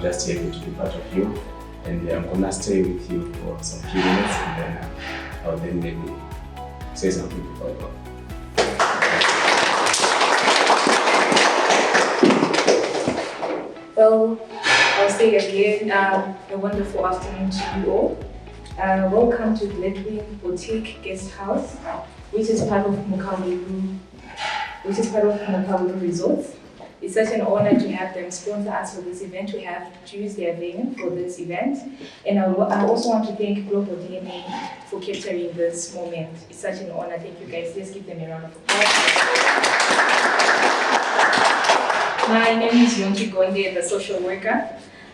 just happy to be part of you, and I'm gonna stay with you for some few minutes, and then I'll then maybe say something before I go. Well, I'll say again, a wonderful afternoon to you all. Welcome to Gledwin Boutique Guest House, which is part of Mukawuru Resorts. It's such an honor to have them sponsor us for this event. We have choose their venue for this event. And I also want to thank Global DNA for capturing this moment. It's such an honor. Thank you guys. Let's give them a round of applause. My name is Yonki Gonde, the social worker,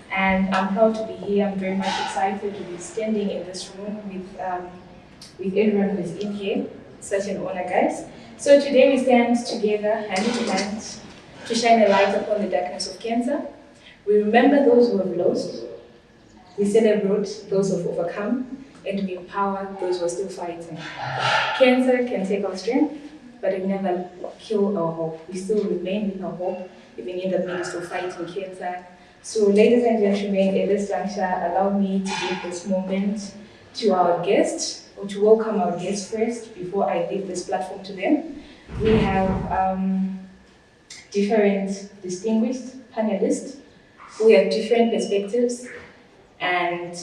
and I'm proud to be here. I'm very much excited to be standing in this room with everyone who is in here. Such an honor, guys. So today we stand together hand in hand to shine a light upon the darkness of cancer. We remember those who have lost, we celebrate those who have overcome, and we empower those who are still fighting. Cancer can take our strength, but it never kill our hope. We still remain with our hope, even in the midst of fighting cancer. So ladies and gentlemen, at this juncture, allow me to give this moment to our guests, or to welcome our guests first before I give this platform to them. We have different distinguished panelists who have different perspectives, and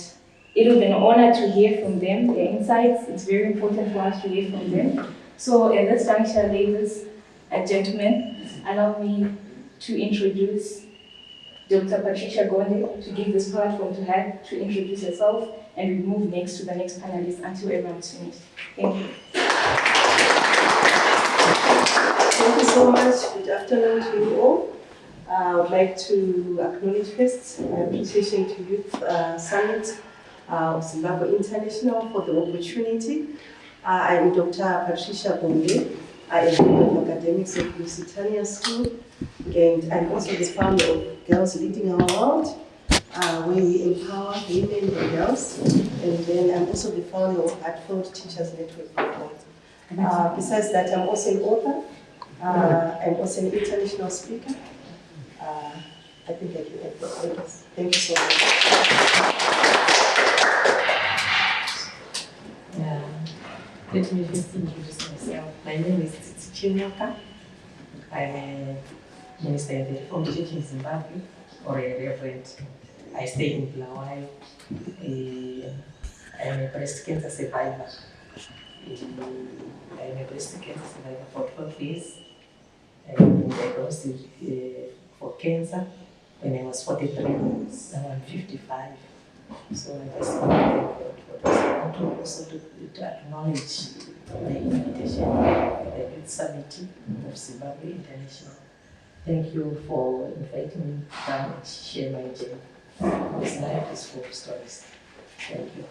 it will be an honor to hear from them, their insights. It's very important for us to hear from them. So at this juncture, ladies and gentlemen, allow me to introduce Dr. Patricia Gonde, to give this platform to her to introduce herself, and we move next to the next panelist until everyone is finished. Thank you. Thank you so much. Good afternoon to you all. I would like to acknowledge first my appreciation to Youth Summit of Zimbabwe International for the opportunity. I am Dr. Patricia Gonde. I am Head of Academics of Lusitania School, and I'm also the founder of Girls Leading Our World, where we empower women and girls. And then I'm also the founder of Hartford Teachers Network. Besides that, I'm also an author. I'm also an international speaker. I think I can add that. Thank you so much. Let me first introduce myself. My name is Chinyaka. I'm a minister in the Reformed Church in Zimbabwe, or a reverend. I stay in Bulawayo. I'm a breast cancer survivor. I'm a breast cancer survivor for 12 years. I was diagnosed for cancer when I was 43. Now I'm 55. So I just want to thank God for this. I want to also to acknowledge the invitation of the Youth Summit of Zimbabwe International. Thank you for inviting me to come and share my journey. This life is full of stories. Thank you.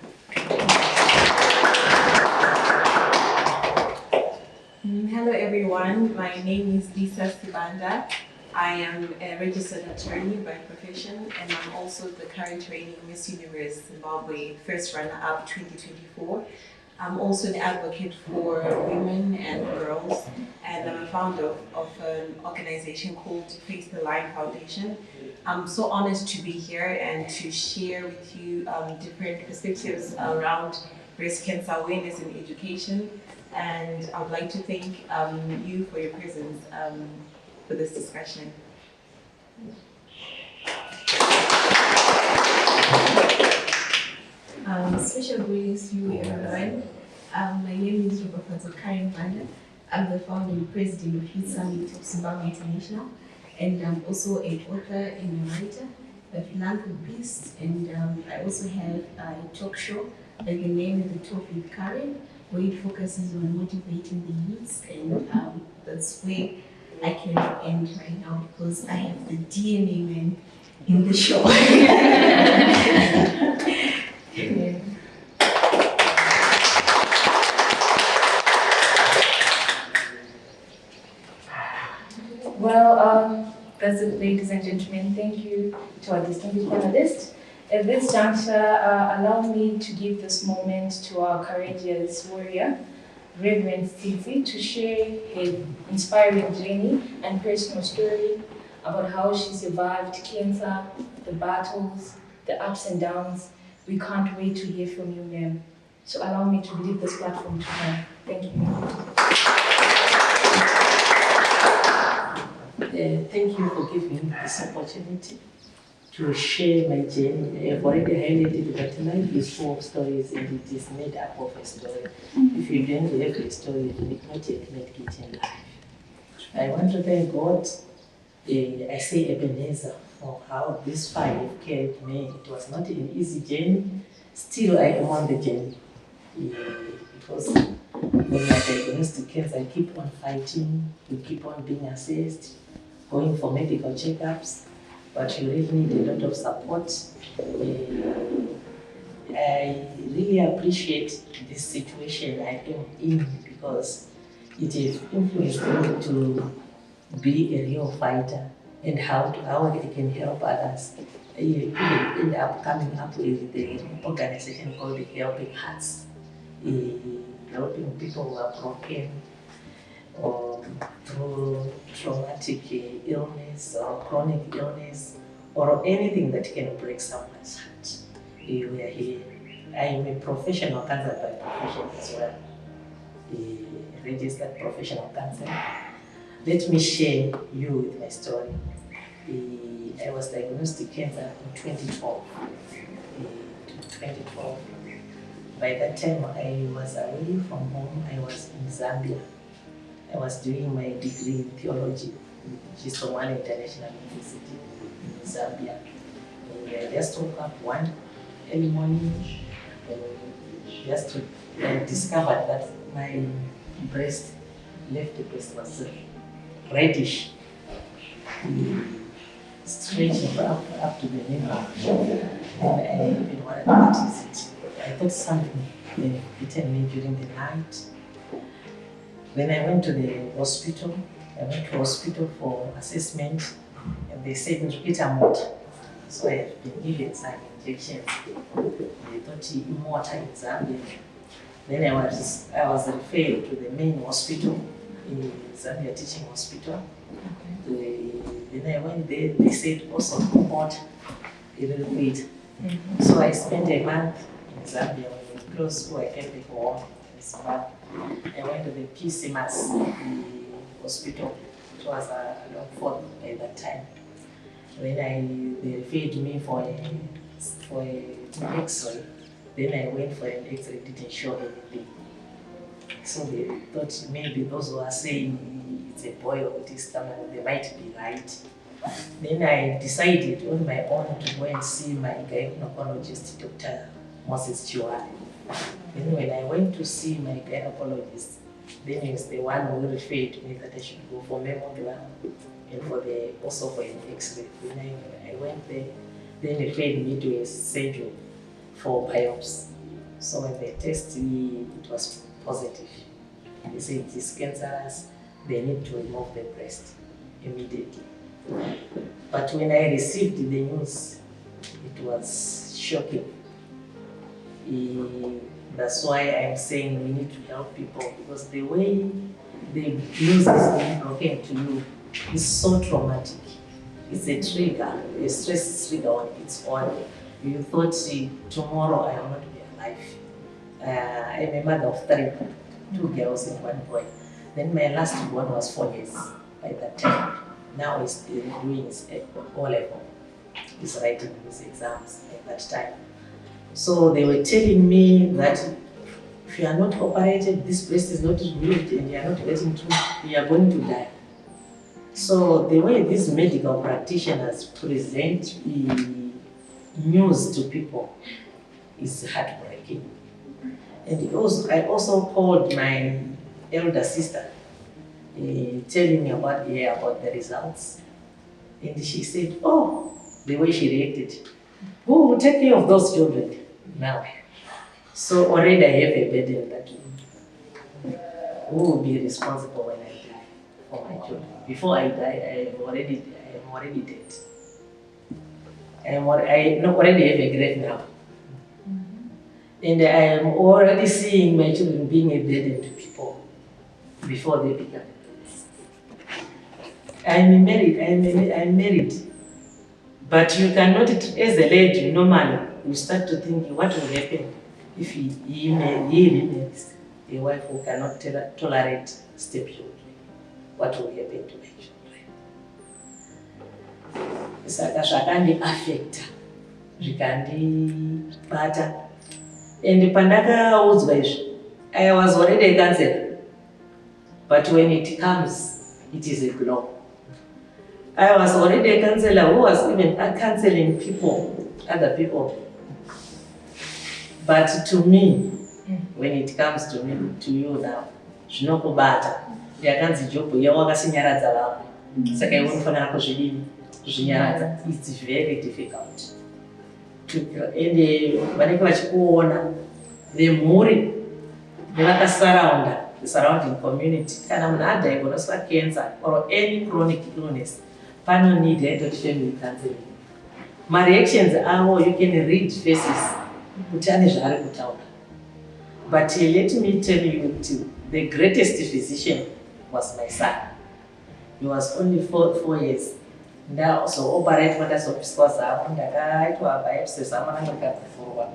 Hello everyone, my name is Lisa Sibanda. I am a registered attorney by profession, and I'm also the current reigning Miss Universe Zimbabwe First Runner-Up 2024. I'm also the advocate for women and girls, and I'm a founder of an organization called Face the Line Foundation. I'm so honored to be here and to share with you different perspectives around breast cancer awareness and education. And I would like to thank you for your presence for this discussion. Special greetings to you everyone. My name is Roberto Karen Vanda. I'm the founder and president of Youth Summit of Zimbabwe International, and I'm also an author and a writer, a philanthropist, and I also have a talk show by the name of The Talk with Karen, where it focuses on motivating the youth, and that's where I can end right now because I have the DNA man in the show. Yeah. Well, that's it, ladies and gentlemen. Thank you to our distinguished panelists. At this juncture, allow me to give this moment to our courageous warrior, Reverend Stevie, to share her inspiring journey and personal story about how she survived cancer, the battles, the ups and downs. We can't wait to hear from you, ma'am. So allow me to leave this platform to her. Thank you. Thank you for giving me this opportunity to share my journey. I've already highlighted that life is full of stories and it is made up of a story. If you don't have a story, you will not yet make it in life. I want to thank God, I say Ebenezer, for how this far you've carried me. It was not an easy journey. Still, I am on the journey. Because when you are diagnosed with cancer, I keep on fighting, you keep on being assessed, going for medical checkups, but you really need a lot of support. I really appreciate this situation I am in because it has influenced me to be a real fighter and how I can help others. I even end up coming up with the organization called the Helping Hearts, helping people who are broken or through traumatic illness or chronic illness or anything that can break someone's heart. We are here. I am a professional cancer by profession as well, a registered professional cancer. Let me share you with my story. I was diagnosed with cancer in 2012. By that time, I was away from home. I was in Zambia. I was doing my degree in theology with Testimonial International University in Zambia. And I just woke up one early morning just to discover that my left breast was reddish, stretching up to the nipple. And I even wanted to notice it. I thought something bitten me during the night. Then I went to the hospital. I went to hospital for assessment, and they said Itamot. So I have been given some injections. They thought Imota in Zambia. Then I was referred to the main hospital in Zambia Teaching Hospital. Then I went there. They said also Imota a little bit. So I spent a month in Zambia. When we closed school, I came back home this month. I went to the PCMAS, the hospital. It was around 4 by that time. When they referred me for an X-ray, then I went for an X-ray, didn't show anything. So they thought maybe those who are saying it's a boy or it is someone, they might be right. Then I decided on my own to go and see my gynecologist, Dr. Moses Chiwale. Then when I went to see my gynecologist, then he was the one who referred me that I should go for mammogram and also for an X-ray. When I went there, then they referred me to a surgeon for biopsy. So when they tested me, it was positive. They said it is cancerous, they need to remove the breast immediately. But when I received the news, it was shocking. That's why I'm saying we need to help people, because the way the news is being broken to you is so traumatic. It's a trigger, a stress trigger on its own. You thought, tomorrow I will not be alive. I'm a mother of 3, 2 girls and 1 boy. Then my last born was 4 years by that time. Now he's doing his O-level. He's writing his exams at that time. So they were telling me that if you are not operated, this breast is not removed and you are not getting through, you are going to die. So the way these medical practitioners present news to people is heartbreaking. And I also called my elder sister, telling me about the results. And she said, oh, the way she reacted, who will take care of those children now? So already I have a burden that who will be responsible when I die for my children? Before I die, I am already dead. I already have a grave now. And I am already seeing my children being a burden to people before they become adults. I'm married. But you cannot, as a lady, normally, you start to think what will happen if he remarries a wife who cannot tolerate stepchildren. What will happen to my children? Saka zvakandifecta, zvikandibata. And pandakaudzwa izvi, I was already a counselor. But when it comes, it is a blow. I was already a counselor who was even counseling people, other people. But to me, when it comes to me, to you now, zvinokubata. Yakanzi job yawakasinyaradza vamwe. Saka iwe unofanira kuzvinyaradza. It's very difficult. And vanenge vachikuona vemhuri nevakasurrounda the surrounding community, kana munhu adiagnoswa cancer or any chronic illness, need family counseling. My reactions are, you can read faces, but let me tell you, the greatest physician was my son. He was only 4 years. Now, so operate when that's of course, I to a biopsy, I'm going to get for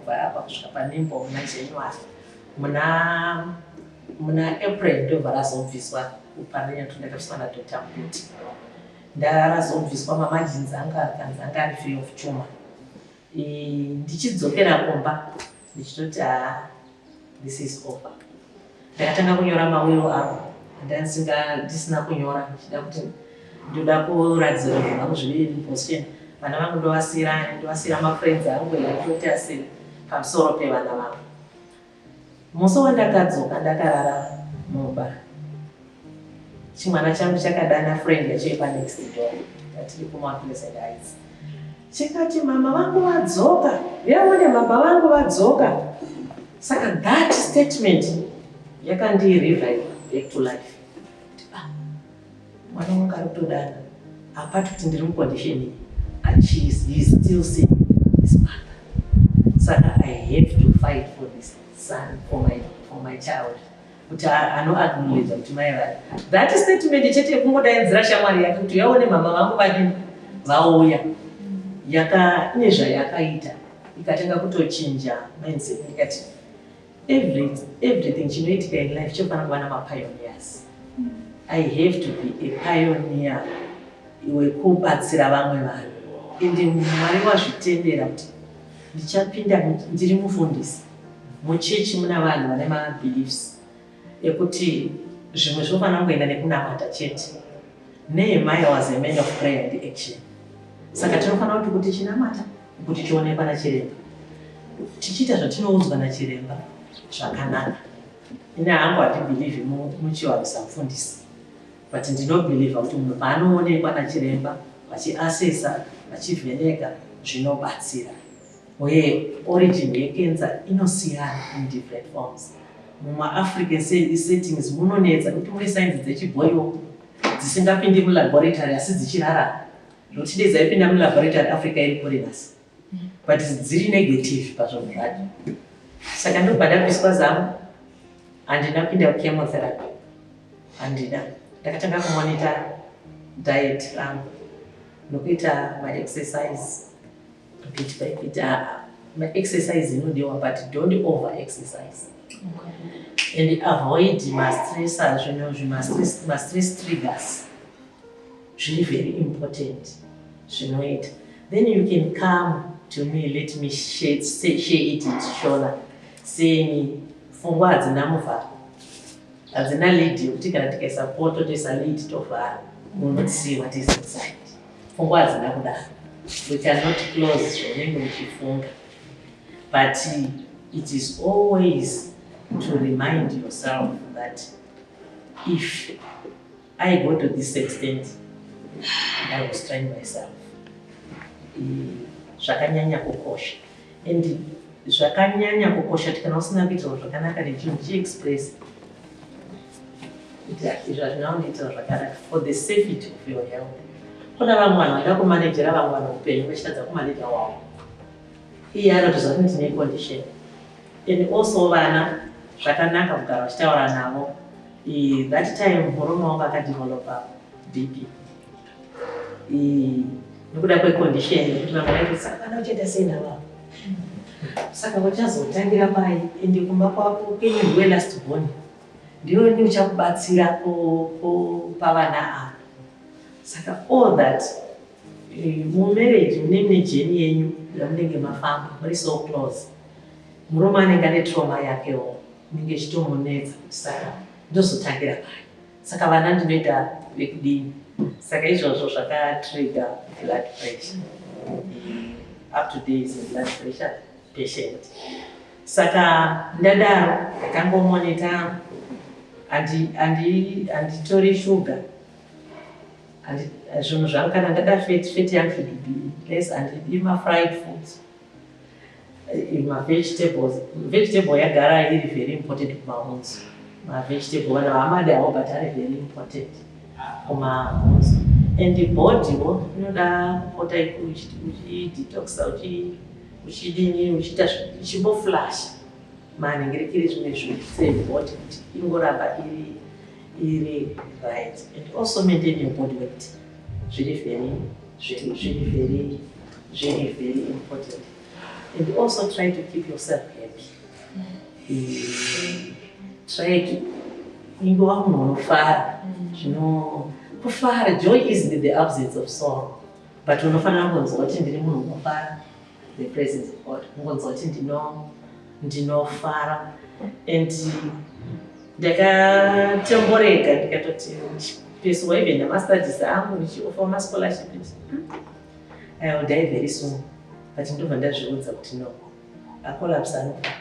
Muna April do varazobviswa upanenya tunaita kusana totambuti. Ndarazobviswa mamajinzi anga ari free of chuma. Ndichidzokera kumba ndichitoti this is over. Ndakatanga kunyora mawiro angu. Ndisina kunyora ndichida kuti ndoda kuradzira zvinhu zviviri position. Vana vangu ndovasira mafriends angu ndoti asiri pamusoro pevana vangu. Musi wandakadzoka ndakarara mumba. Chimwana changu chakadana friend yachoipa next door. Yatiri kumapleasant eyes. Chikati mama vangu vadzoka. Yaone baba vangu vadzoka. Saka that statement yakandi-revive back to life. Mwana wangu arikutodana. Apart kuti ndiri mucondition iyi, he is still seeing his mother. Saka I have to fight for this son, for my child. Kuti anoacknowledge kuti mai vari. That statement chete kungodaidzira shamwari yake kuti yaone mama vangu vadini vauya. Ine zvayakaita. Ikatenga kutochinja mindset ikati everything chinoitika in life chinofanira kuva namapioneers. I have to be a pioneer wekubatsira vamwe vanhu. Ende Mwari wazvitendera kuti ndichapinda ndiri mufundisi. Muchechi muna vanhu vane mabeliefs ekuti zvimwe zvofanira kungoenda nekunamata chete. Nehemiah was a man of prayer and action. Saka tinofanira kuti chinamata kuti chionekwa nachiremba. Tichiita zvatinoudzwa nachiremba zvakanaka. Ine hangu handibhiliivhi muchiwavisa mufundisi. But ndinobhiliivha kuti munhu paanoonekwa nachiremba vachiasesa, vachivheneka zvinobatsira. Uye origin yecancer inosiyana in different forms. Muma-African settings munonetsa kuti mune signs dzechibhoyiwo dzisingapindi mulaboratory asi dzichirarama. Nokuti dei dzaipinda mulaboratory Africa iri kure nhasi. But dziri negative pazvinhu zvacho. Saka ndobva ndabviswa zano handinapinda kuchemotherapy. Handina. Ndakatanga kumonitor diet rangu nokuita my-exercise bit by bit. My-exercise inodiwa but don't over-exercise. And avoid ma-stressors, ma-stress triggers. It's really very important. Then you can come to me, let me share it in shoulder. Saying, fungwa hadzina muvharo. Hadzina lid yokuti kana tikaisa toisa lid tovhara. We will not see what is inside. Fungwa hadzina kudaro. We cannot close zvinenge muchifunga. But it is always to remind yourself that if I go to this extent, I was trying myself. Zvakanyanya kukosha. And zvakanyanya kukosha tikana usina kuita zvakanaka nechinhu chiexpress. Zvazvinoita zvakanaka for the safety of your health. Kuna vamwe vanhu vanoda kumanejera vamwe vanhu upenyu vachitadza kumaneja wavo. Iye anotoziva kuti ndine condition. And also vana zvakanaka kugara vachitaura navo. That time murume wangu akadevelopa BP. nekuda kwecondition yekuti vamwe vaiti saka vana uchaita sei navavo saka vachazotangira pai ende kumba kwako kenyu last born ndiwe ndi uchakubatsira pavana ava saka all that mumarriage mune jeni yenyu yamunenge mafamba muri so close murume anenge ane trauma yakewo inenge ichitomunetsa kuti saka ndozotangira pai saka vana ndinoita vekudini saka izvozvo zvakatrigger blood pressure up to days in blood pressure patient saka ndadaro ndakangomoneta handitori sugar zvinhu zvangu kana ndada fat yangu should be less handidi fried foods vegetable yagara iri very important kumahunzi vegetable vanhu havamadawo but ari very important kumahunzi and bodywo inoda kupota uchidetoxa uchidini uchiita ichimboflash manhengerekere zvimwe save body kuti ingoramba iri right and also maintain your body weight very important and also try to keep yourself happy try to ingova munhu unofara kufara joy is the absence of sorrow but unofanira kungonzwa kuti ndiri munhu unofara the presence of God kungonzwa kuti ndinofara and ndakatemborega ndikatoti ndichipesuwa even nemastudies angu ndichioffer mascholarship I will die very soon but ndobva ndazviudza kuti no akolapse anofa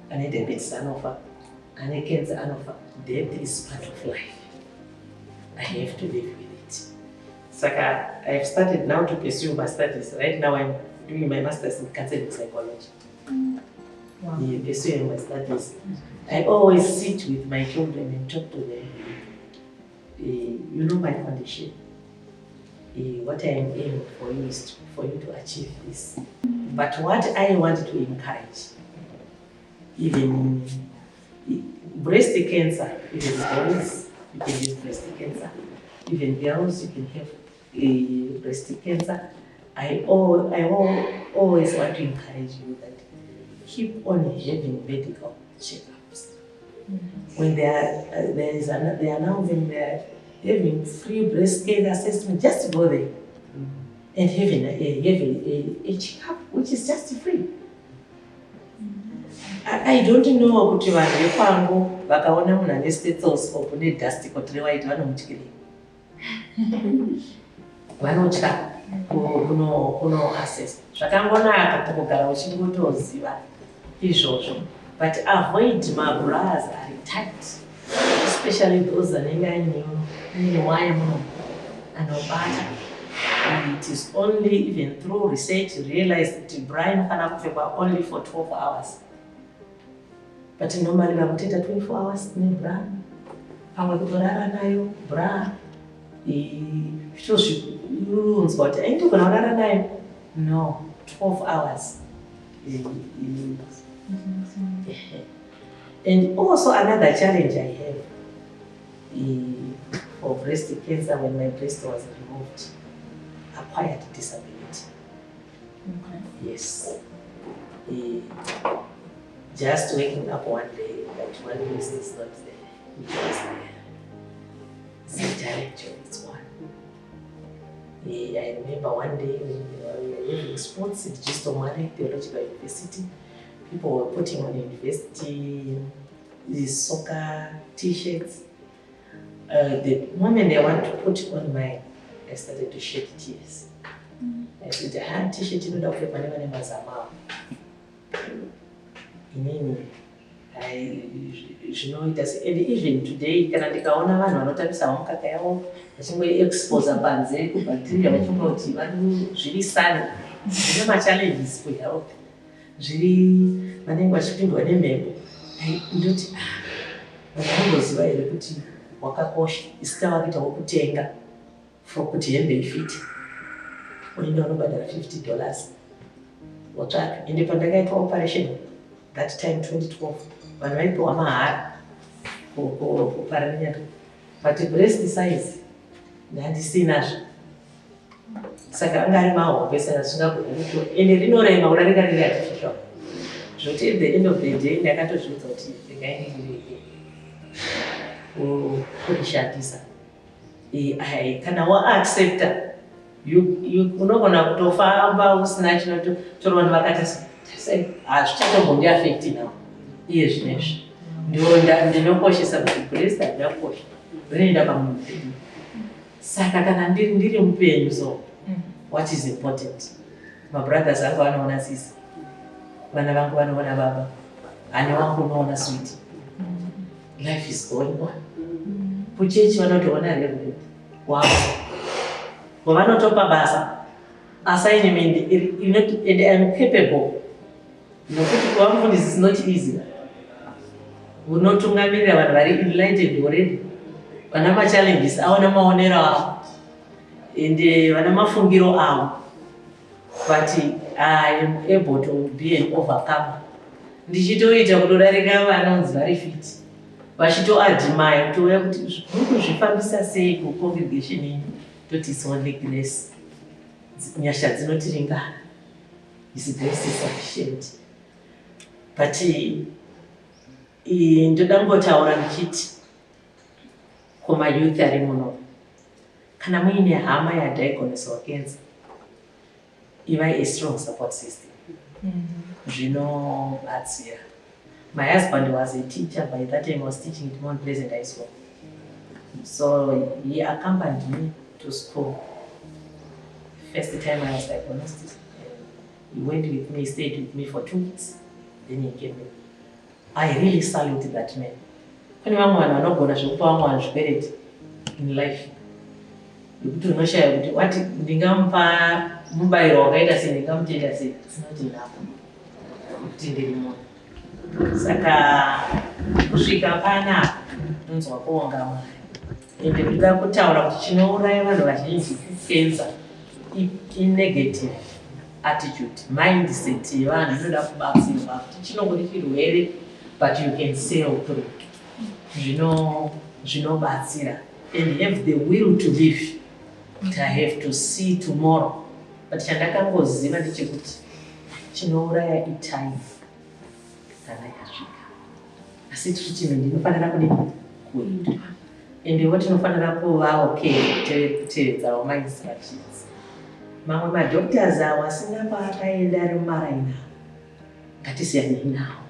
ane diabetes anofa ane cancer anofa death is part of life I have to live with it saka I have started now to pursue my studies right now I'm doing my masters in counseling psychology. Wow. Pursuing my studies. I always sit with my children and talk to them. You know my condition. What I am aiming for you is for you to achieve this. But what I want to encourage, even breast cancer, even boys, you can use breast cancer. Even girls, you can have breast cancer. I always want to encourage you that keep on having medical checkups. When they are announcing they're having free breast cancer assessment, just go there and having a checkup, which is just free. I don't know kuti vanhu vekwangu vakaona munhu ane stethoscope nedust kotere waiti vanomutyirei. Vanotya kuno assess. Zvakangonaka kugara uchingotoziva izvozvo. But avoid mabras are tight, especially those anenge ane wire muno anobata. It is only even through research realized that bra inofana kupfekwa only for 12 hours. But normally vakutoita 24 hours nebra. Pamwe kutorara nayo bra. Unzwa kuti aindigona kurara nayo. No, 12 hours. And also another challenge I have for breast cancer when my breast was removed, acquired disability. Okay. Yes. Just waking up one day that one breast is not there. It was there. It's a challenge on its one. I remember one day when we were having sports at Gistomari Theological University. People were putting on university these soccer t-shirts. The moment I want to put on mine, I started to shed tears. I said, I had t-shirt in the name you know, it has, and even today, kana ndikaona vanhu vanotambisa mukaka yavo vachingoexposa panze kubacteria vachingoti zviri sani zvine machallenges kuhealth zviri vanenge vachipindwa nemhepo ndoti vanongoziva here kuti wakakosha isita wakuitawo kutenga for kuti hembe ifite unoenda unobhadhara $50 wotsvaka ende pandakaitwa operation that time 2012 vanhu vaipiwa mahara kuparara nyaka but breast size ndandisinazvo Saka angari mahombe saka zvingagona kuti ende rinorema udarika riri artificial. Zvoti at the end of the day ndakatozviudza kuti regai kurishandisa. Kana waaccepta unogona kutofamba usina chinotora vanhu vakati hazvichatombondi affecti nawo iye zvinezvi ndinokoshesa kuti grace yakosha rinoenda pamunhu. Saka kana ndiri mupenyu so what is important? Mabrothers angu vanoona sisi, vana vangu vanoona baba, hane wangu unoona sweet. Life is going on. Kuchechi vanotoona reverend wavo wavanotopa basa assignment and I am capable. Nokuti kuvamufundisi is not easy. Unotungamirira vanhu vari enlightened already, vana machallenges avo namaonero avo ende vana mafungiro avo, but I am able to be an overcomer. Ndichitoita kutodarika vanonzi vari fit vachitoadmire kutouya kuti mukuzvifambisa sei kucongregation ino toti it's only grace. Nyasha dzinotiringana, is grace is sufficient. But ndoda ngotaura ndichiti kumayouth ari muno, kana muine hama yadiagnoswa cancer, ivai a strong support system. Zvinobatsira. My husband was a teacher. By that time I was teaching at Mount Pleasant High School. So he accompanied me to school. First time I was diagnosed, he went with me, stayed with me for 2 weeks, then he came in. I really salute that man. When you are not going to spirit in life, you put no share with what Ningampa Mumbai or Gaida saying, Ningam Jada said, it's not enough. Saka kusvika pana unzwa kuonga Mwari ende kuda kutaura kuti chinouraya vanhu vazhinji kukenza negative attitude, mindset yevanhu inoda kubatsirwa kuti chinongori chirwere but you can sail through. Zvinobatsira and have the will to live, but I have to see tomorrow. But chandakangoziva ndechekuti chinouraya itime kana yasvika, asi treatment inofanira kuitwa ende watinofanira kuva okay kutevedzawo mainstructions. Mamwe madoctors awo asina paakaenda ari mumaraina, ngatisiyanei nawo,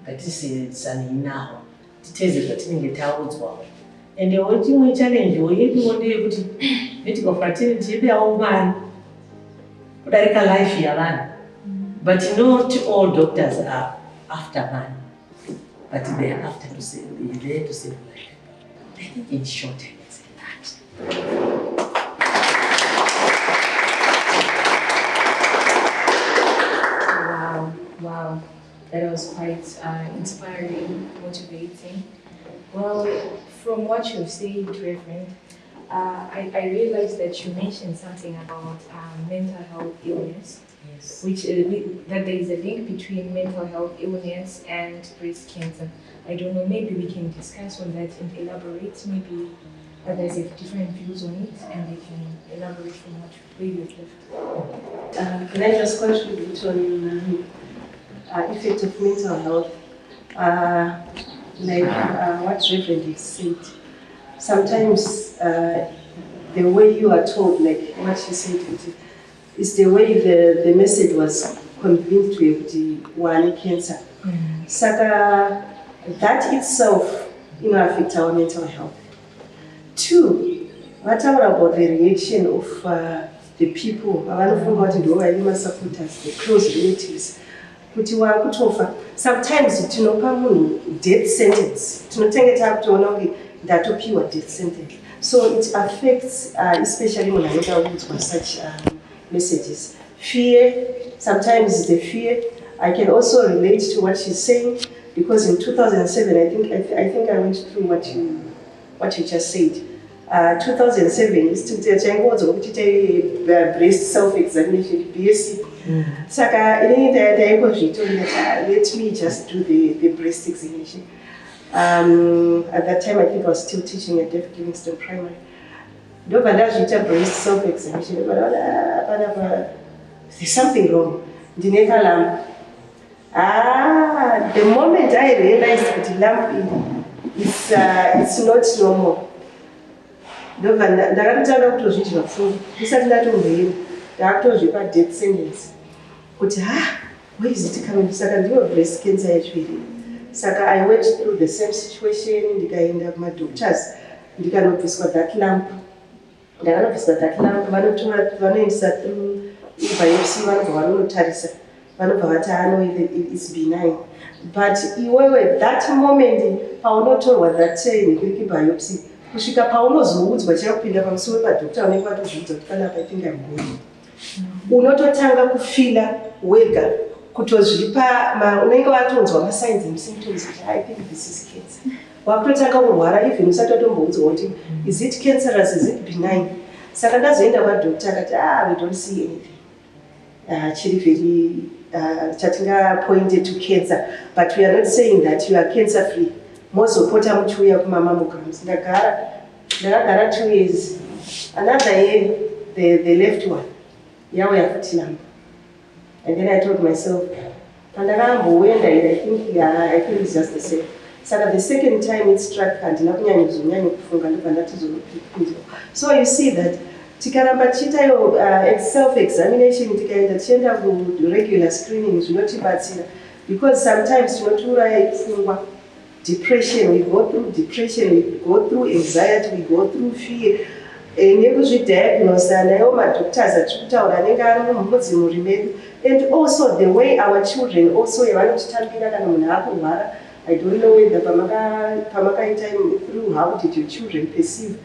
ngatisiyanisanei nawo, titedze zvatinenge taudzwawo. Ende chimwe challenge yeduwo ndeyekuti medical fraternity yedawo mari kudarika life yavanhu. But not all doctors are after money, but they are after to save, they are there to save life. I think in short, I can say that. Wow, that was quite inspiring, motivating. Well, from what you've said, Reverend, I realized that you mentioned something about mental health illness. Yes. Which that there is a link between mental health illness and breast cancer. I don't know, maybe we can discuss on that and elaborate. Maybe others have different views on it and they can elaborate from what we've left. Can I just contribute on effect of mental health? What Reverend has said. Sometimes the way you are told, like what she said, is the way the message was conveyed to the one cancer. Saka, that itself, affects our mental health. Two, what about the reaction of the people? The close relatives. Sometimes death sentence. That pure death sentence. So it affects, especially when I look for such messages. Fear, sometimes the fear. I can also relate to what she's saying because in 2007, I think I went through what you just said. 2007 is to breast self-examination, BSc. So let me just do the breast examination. At that time, I think I was still teaching at Deaf Kingston Primary. ndobva ndazviita breast self examination panapa there's something wrong, ndine kalamba. The moment I realized that lump it's not normal, ndobva ndakatotanga kutozviti vafungi ndisati ndatomboenda ndakutozvipa death sentence kuti where is it coming? Saka ndiyo breast cancer yacho iri. Saka I went through the same situation, ndikaenda kumadoctors ndikanobviswa that lump. Ndakanobviswa that lump, vanoendesa through biopsy, vanobva vanonotarisa, vanobva vati it's benign. But iwewe that moment paunotorwa that biopsy, kusvika paunozoudzwa chakupinda pamusuwo padokta unenge watozviudza kuti panapa I think I'm going. Unototanga kufila wega kutozvipa unenge watonzwa ma-signs and symptoms kuti I think this is cancer. Wakutotanga kurwara even usati watomboudzwa kuti is it cancerous, is it benign. Saka ndazoenda kwadokta akati we don't see anything chiri very chatinga pointed to cancer, but we are not saying that you are cancer free. Mozopota muchiuya kumamammograms. Ndakagara 2 years. Another year the left one yauya futi number. And then I told myself, I think it's just the same. So the second time it struck, so you see that tikaramba chita self-examination, tienda regular screening zvinotibatsira, because sometimes tinotura depression, we go through depression, we go through anxiety, we go through fear. Nekuzvidiagnosa nayo madoctors atikutaura anenge ari mumudzi muri medu, and also the way our children also yavanotitambira kana munhu akurwara. I don't know whether pamakaita through how did your children perceive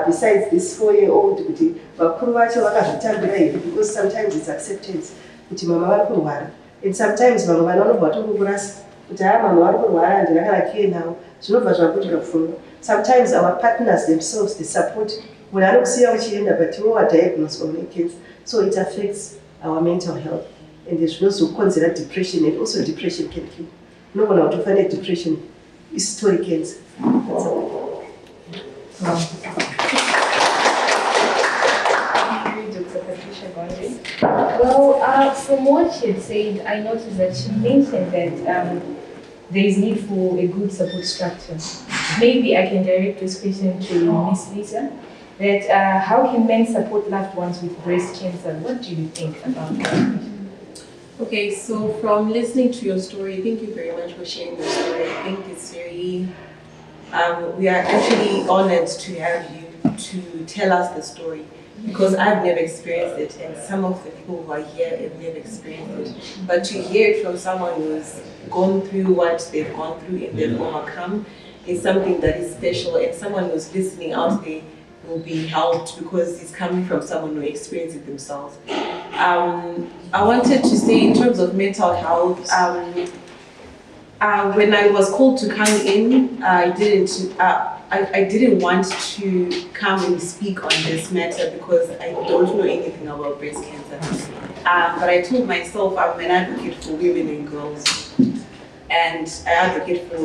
besides this 4-year-old kuti vakuru vacho vakazvitambira here, because sometimes it's acceptance kuti mama vari kurwara, and sometimes vamwe vana vanobva vatongokurasa kuti mama vari kurwara handinakarakiye nawo, zvinobva zvakutika pfungwa. Sometimes our partners themselves, they support. Munhu anokusiya uchienda but iwe wadiagnoswa une cancer, so it affects our mental health, and zvinozokonzera depression, and also depression can kill. Unogona kutofane depression isitori cancer. That's all. Well, from what she had said, I noticed that she mentioned that there is need for a good support structure. Maybe I can direct this question to Miss Lisa. That how can men support loved ones with breast cancer? What do you think about that? Okay, so from listening to your story, thank you very much for sharing the story. I think it's very, we are actually honored to have you to tell us the story, because I've never experienced it, and some of the people who are here have never experienced it. But to hear it from someone who's gone through what they've gone through and they've overcome is something that is special, and someone who's listening out there will be helped because it's coming from someone who experienced it themselves. I wanted to say in terms of mental health, when I was called to come in, I didn't want to come and speak on this matter because I don't know anything about breast cancer. But I told myself I'm an advocate for women and girls, and I advocate for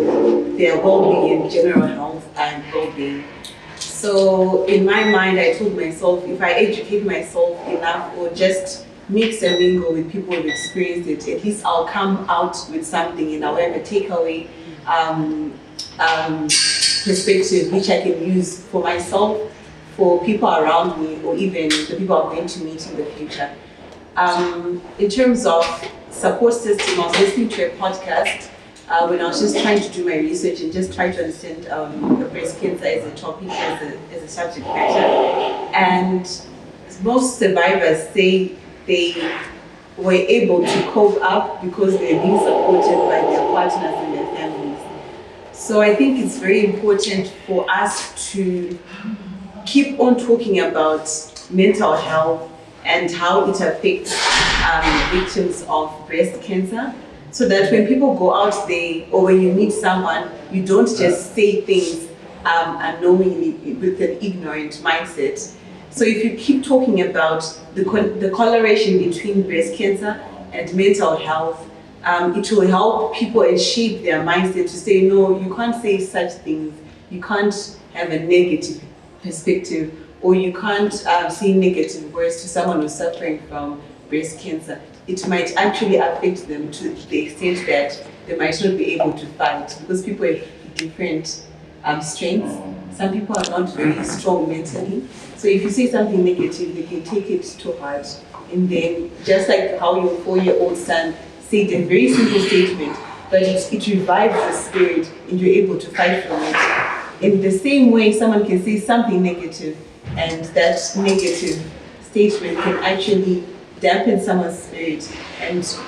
their well-being and general health and well-being. So in my mind, I told myself, if I educate myself enough or just mix and mingle with people who've experienced it, at least I'll come out with something and I'll have a takeaway perspective which I can use for myself, for people around me, or even the people I'm going to meet in the future. In terms of support system, I was listening to a podcast when I was just trying to do my research and just trying to understand breast cancer as a topic, as a subject matter. And most survivors say they were able to cope up because they're being supported by their partners and their families. So I think it's very important for us to keep on talking about mental health and how it affects victims of breast cancer, so that when people go out there or when you meet someone, you don't just say things unknowingly with an ignorant mindset. So if you keep talking about the correlation between breast cancer and mental health, it will help people and shape their mindset to say, no, you can't say such things. You can't have a negative perspective or you can't say negative words to someone who's suffering from breast cancer, it might actually affect them to the extent that they might not be able to fight, because people have different strengths. Some people are not very strong mentally. So if you say something negative, they can take it to heart. And then, just like how your 4-year-old son said a very simple statement, but it revives the spirit and you're able to fight from it. In the same way, someone can say something negative, and that negative statement can actually dampen someone's spirit and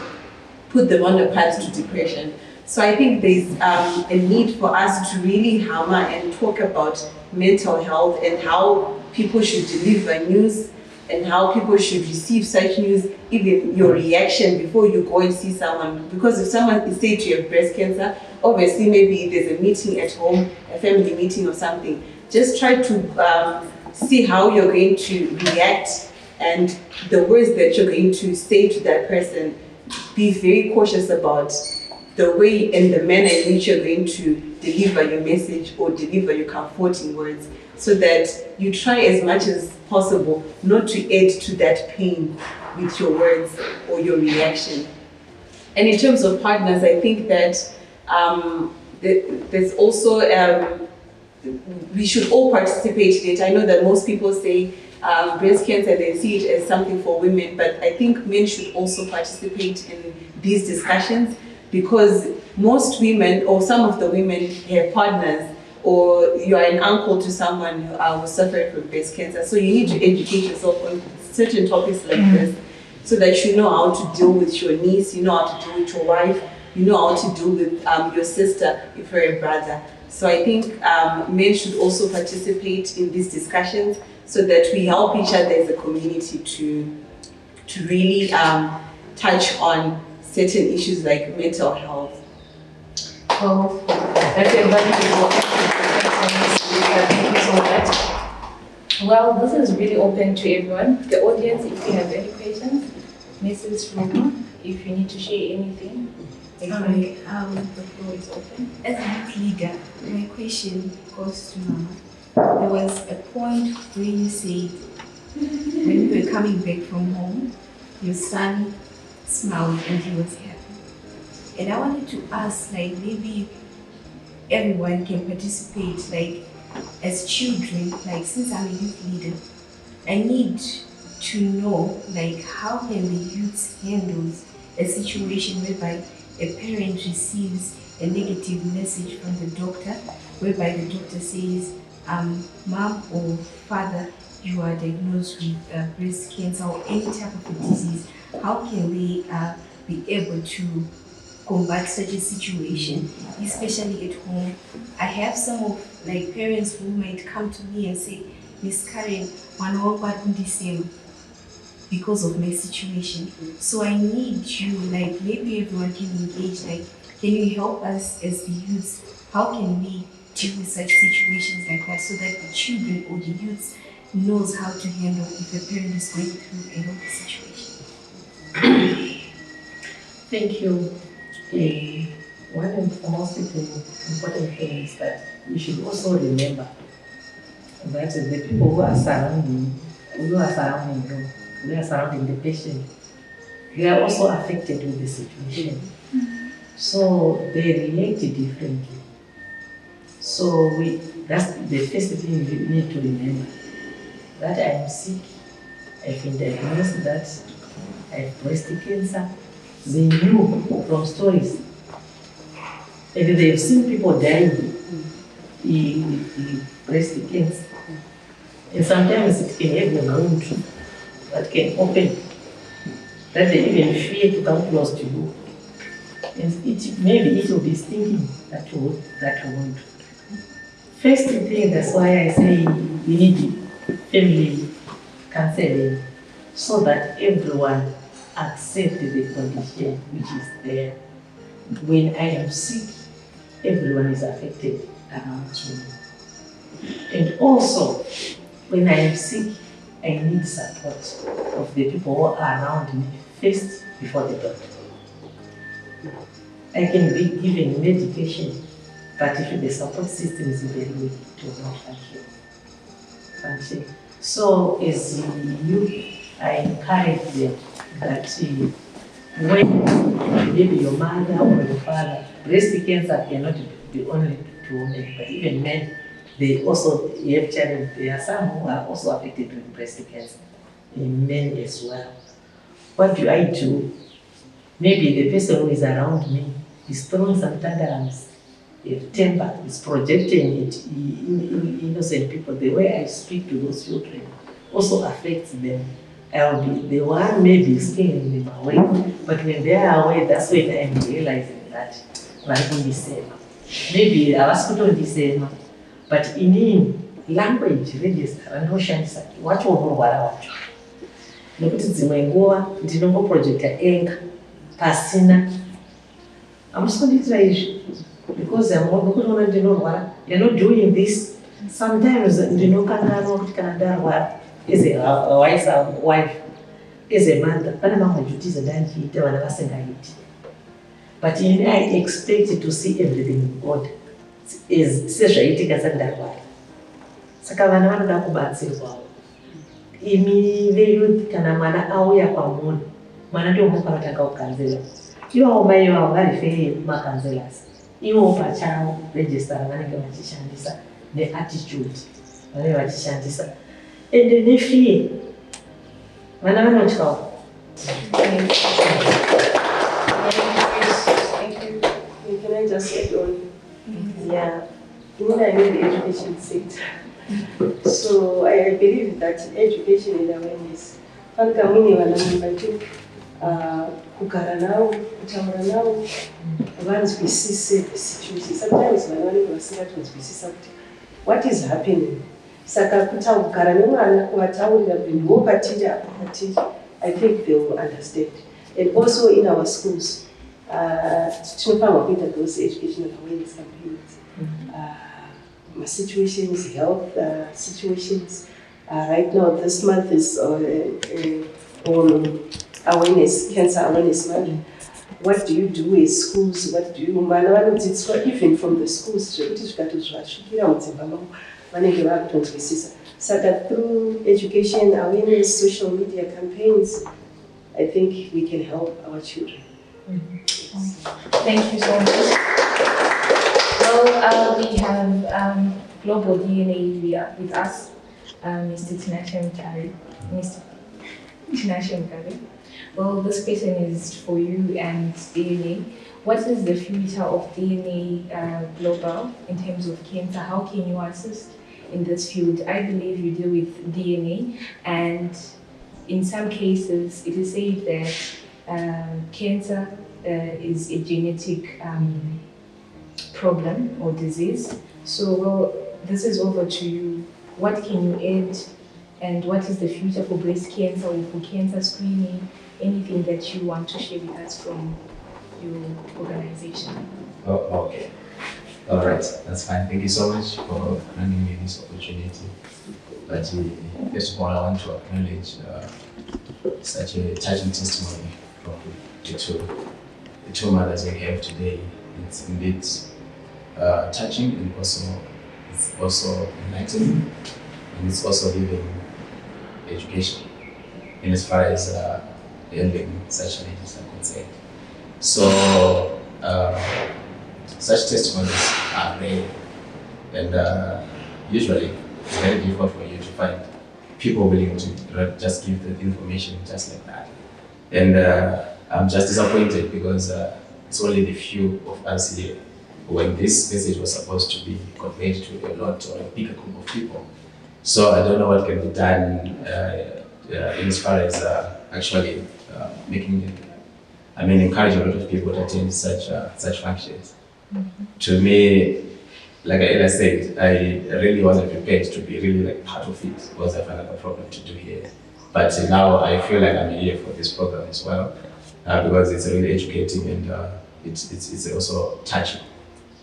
put them on the path to depression. So I think there's a need for us to really hammer and talk about mental health and how people should deliver news and how people should receive such news, even your reaction before you go and see someone. Because if someone is said you have breast cancer, obviously maybe there's a meeting at home, a family meeting or something. Just try to see how you're going to react and the words that you're going to say to that person. Be very cautious about the way and the manner in which you're going to deliver your message or deliver your comforting words, so that you try as much as possible not to add to that pain with your words or your reaction. And in terms of partners, I think that there's also, we should all participate in it. I know that most people say breast cancer, they see it as something for women, but I think men should also participate in these discussions, because most women, or some of the women, have partners, or you are an uncle to someone who's suffering from breast cancer. So you need to educate yourself on certain topics like this, so that you know how to deal with your niece, you know how to deal with your wife, you know how to deal with your sister if you're a brother. So I think men should also participate in these discussions, so that we help each other as a community to really touch on certain issues like mental health. Well, that's a very Thank you so much. Well, this is really open to everyone. The audience, if you have any questions, Mrs. Roma, if you need to share anything. Alright, the floor is open. As a youth leader, my question goes to Mama. There was a point where you said, when you were coming back from home, your son smiled and he was happy. And I wanted to ask, like, maybe everyone can participate, like, as children, like, since I'm a youth leader, I need to know, like, how can the youth handle a situation whereby a parent receives a negative message from the doctor, whereby the doctor says, mom or father, you are diagnosed with breast cancer or any type of a disease. How can they be able to combat such a situation, especially at home? I have some of like parents who might come to me and say, Miss Karen, because of my situation. So I need you, like maybe everyone can engage, like can you help us as the youth? How can we deal with such situations like that, so that the children or the youth knows how to handle if a parent is going through a health situation? Thank you. One of the most important things is that you should also remember that the people who are surrounding you, who are surrounding the patient, they are also affected with the situation. So they relate differently. So that's the first thing you need to remember. That I am sick, I've been diagnosed that I have breast cancer. They knew from stories. And they've seen people dying with breast cancer. And sometimes it can have a wound that can open, that they even fear to come close to you. And maybe it will be stinging that wound. First thing, that's why I say we need family counseling, so that everyone accepts the condition which is there. When I am sick, everyone is affected around me. And also, when I am sick, I need support of the people who are around me first before the doctor. I can be given medication, but if the support system is very weak, it will not function. So as youth, I encourage them that when maybe your mother or your father, breast cancer cannot be only to women, but even men, they also have challenge. There are some who are also affected with breast cancer, in men as well. What do I do? Maybe the person who is around me is throwing some tantrums, temper, is projecting it in innocent people. The way I speak to those children also affects them. I'll be the one maybe scaring them away, but when they are away, that's when I'm realizing that maybe I was put on the same, but in language register and oceans, what will watch? Nokuti dzimwe nguva ndinongoprojecta enga pasina. Amusikuitira izvi because nokutoona ndinorwara, you're not doing this. Sometimes ndinokanganwa kuti kana ndarwara as a wife, as a mother, pane mamwe duties ndandiita vana vasingaiti. But I expect to see everything in order sezvaitika sandarwara. Saka vana vanoda kubatsirwawo. Imi veyouth kana mwana auya kwamuri, mwana ndiwo mukanotanga kukanzela. Ivo mai vavo vari fei kumakanzelas. Ivo pachavo register vanenge vachishandisa neattitude vanenge vachishandisa. Ende nefear. Vana vanotyawo. Thank you. Can I just add on? Yeah. When I'm in the education sector, so I believe that education and awareness. Fanka mwini wanamambatu kugara navo, kutaura navo, vanzwisise the situation. Sometimes vanenge vasingatonzwisisa kuti what is happening. Saka kugara nemwana kuvataurira kuti ndopatiri apa patiri, I think they will understand. And also in our schools, tinofanirwa kuita those educational awareness campaigns. Situations, health situations. Right now, this month is awareness, cancer awareness month. What do you do in schools? What do you, even from the schools, so that through education, awareness, social media campaigns, I think we can help our children. Thank you so much. Well, we have Global DNA with us, Mr. Tinashe Mutare. Mr. Tinashe Mutare. Well, this question is for you and DNA. What is the future of DNA Global in terms of cancer? How can you assist in this field? I believe you deal with DNA, and in some cases, it is said that cancer is a genetic problem or disease. So, well, this is over to you. What can you add, and what is the future for breast cancer or for cancer screening? Anything that you want to share with us from your organization? Oh, okay. All right, that's fine. Thank you so much for granting me this opportunity. But first of all, I want to acknowledge such a touching testimony from the two mothers we have today. It's indeed touching, and it's also enlightening, and it's also giving education in as far as handling such challenges are concerned. So such testimonies are rare, and usually it's very difficult for you to find people willing to just give the information just like that. And I'm just disappointed because it's only the few of us here when this message was supposed to be conveyed to a lot or a bigger group of people. So I don't know what can be done in as far as actually encouraging a lot of people to attend such functions. Mm-hmm. To me, like I said, I really wasn't prepared to be really part of it because I found a program to do here. But now I feel like I'm here for this program as well because it's really educating and it's also touching.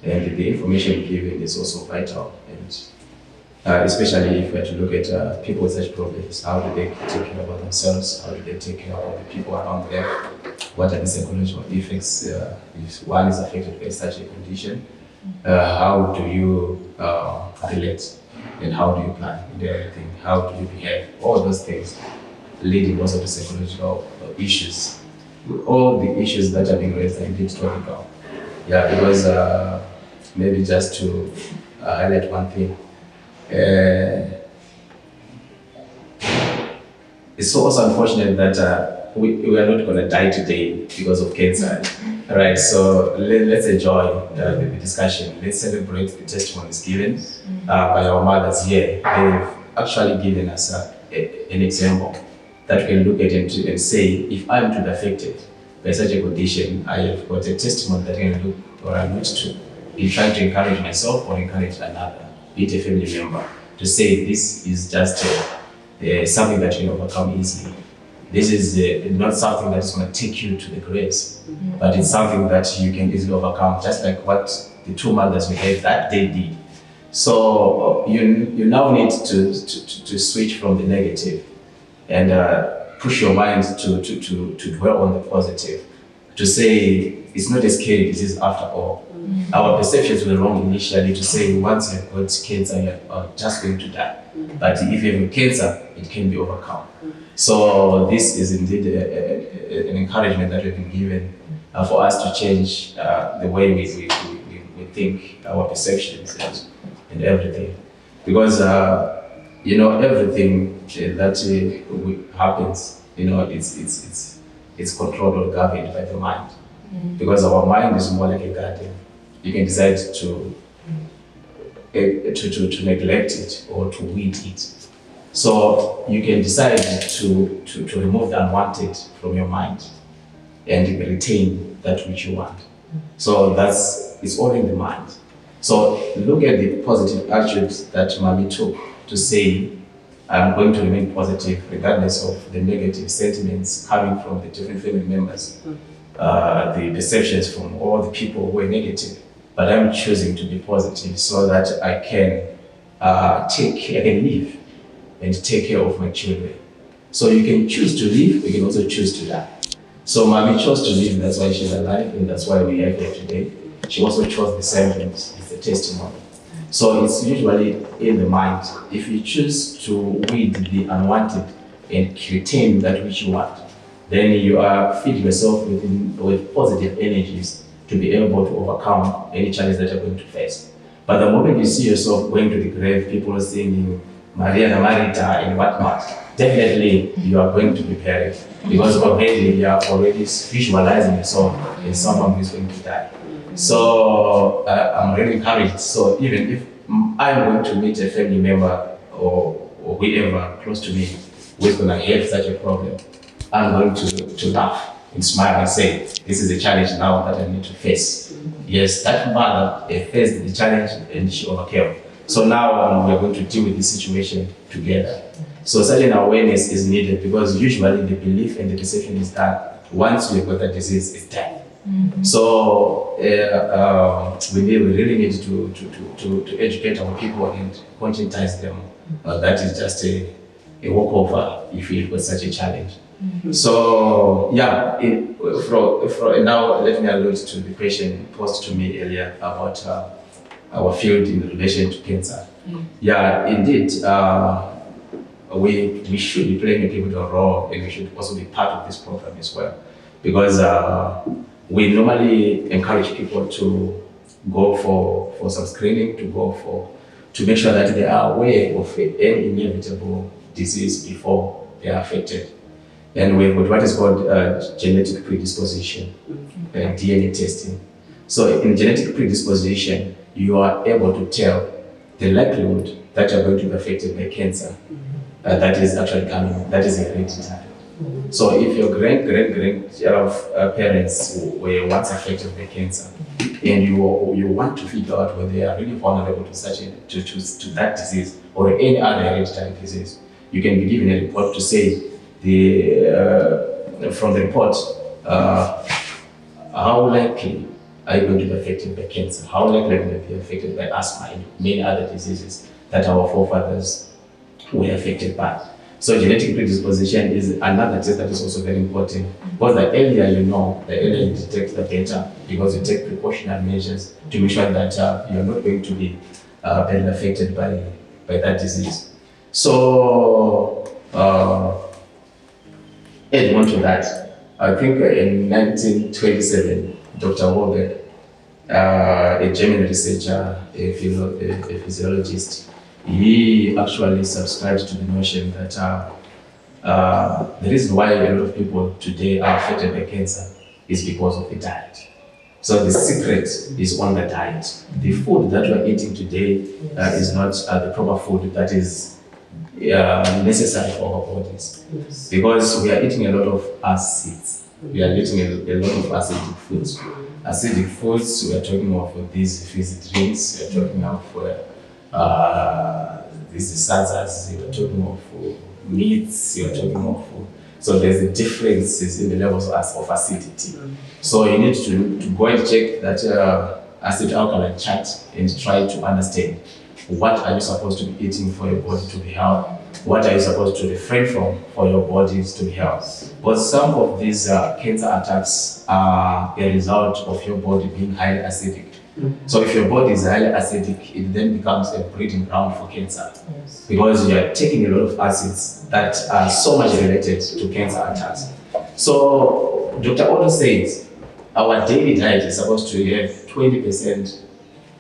And the information given is also vital, and especially if we are to look at people with such problems, how do they take care about themselves, how do they take care of the people around them, what are the psychological effects if one is affected by such a condition, how do you relate and how do you plan and everything, how do you behave, all those things leading also to psychological issues. All the issues that are being raised are indeed topical. Yeah, because maybe just to highlight one thing, it's also unfortunate that we are not going to die today because of cancer. Right, so let's enjoy the discussion. Let's celebrate the testimonies given by our mothers here. They've actually given us an example that we can look at and say, if I'm to be affected by such a condition, I have got a testimony that I can look or allude to in trying to encourage myself or encourage another, be it a family member, to say this is just something that you can overcome easily. This is not something that is going to take you to the graves, but it's something that you can easily overcome, just like what the two mothers we had that they did. So you now need to switch from the negative and push your mind to dwell on the positive, to say it's not a scary disease after all. Our perceptions were wrong initially to say once you've got cancer, you're just going to die. But if you have cancer, it can be overcome. So this is indeed an encouragement that we've been given for us to change the way we think, our perceptions and everything. Because everything that happens, it's controlled or governed by the mind. Because our mind is more like a garden. You can decide to neglect it or to weed it. So you can decide to remove the unwanted from your mind and retain that which you want. So it's all in the mind. So look at the positive attributes that Mommy took to say, I'm going to remain positive regardless of the negative sentiments coming from the different family members, the perceptions from all the people who were negative. But I'm choosing to be positive so that I can live and take care of my children. So you can choose to live, you can also choose to die. So Mommy chose to live, that's why she's alive, and that's why we have her today. She also chose the same things, it's a testimony. So it's usually in the mind. If you choose to weed the unwanted and retain that which you want, then you are feeding yourself with positive energies to be able to overcome any challenge that you're going to face. But the moment you see yourself going to the grave, people singing Maria the Marita and whatnot, definitely you are going to be buried because already you are already visualizing yourself as someone who is going to die. So I'm really encouraged. So even if I'm going to meet a family member or whoever close to me who is going to have such a problem, I'm going to laugh and smile and say, this is a challenge now that I need to face. Yes, that mother faced the challenge and she overcame. So now we're going to deal with this situation together. So such an awareness is needed because usually the belief and the perception is that once you've got the disease, it's dead. So we really need to educate our people and conscientize them. That is just a walkover if you've got such a challenge. So yeah, now let me allude to the question posed to me earlier about our field in relation to cancer. Yeah, indeed, we should be playing a pivotal role and we should also be part of this program as well. Because we normally encourage people to go for some screening, to make sure that they are aware of any inevitable disease before they are affected. And we've got what is called genetic predisposition, DNA testing. So in genetic predisposition, you are able to tell the likelihood that you're going to be affected by cancer. That is actually coming, that is hereditary. So if your parents were once affected by cancer, and you want to figure out whether they are really vulnerable to that disease or any other hereditary disease, you can be given a report to say from the report how likely are you going to be affected by cancer? How likely are you going to be affected by asthma and many other diseases that our forefathers were affected by? So genetic predisposition is another test that is also very important because the earlier you know, the earlier you detect, the better, because you take precautionary measures to make sure that you're not going to be badly affected by by that disease. So, adding on to that, I think in 1927, Dr. Warbeck, a German researcher, a physiologist, he actually subscribed to the notion that the reason why a lot of people today are affected by cancer is because of the diet. So the secret is on the diet. The food that we're eating today is not the proper food that is necessary for our bodies. Because we are eating a lot of acids. We are eating a lot of acidic foods. Acidic foods, we are talking of these fizzy drinks, we are talking of these salsas, we are talking of meats, you are talking of. So there's a differences in the levels of acidity. So you need to go and check that acid alkaline chart and try to understand what are you supposed to be eating for your body to be healthy. What are you supposed to refrain from for your bodies to be healthy? But some of these cancer attacks are a result of your body being highly acidic. So if your body is highly acidic, it then becomes a breeding ground for cancer. Because you are taking a lot of acids that are so much related to cancer attacks. So Dr. Otto says our daily diet is supposed to have 20%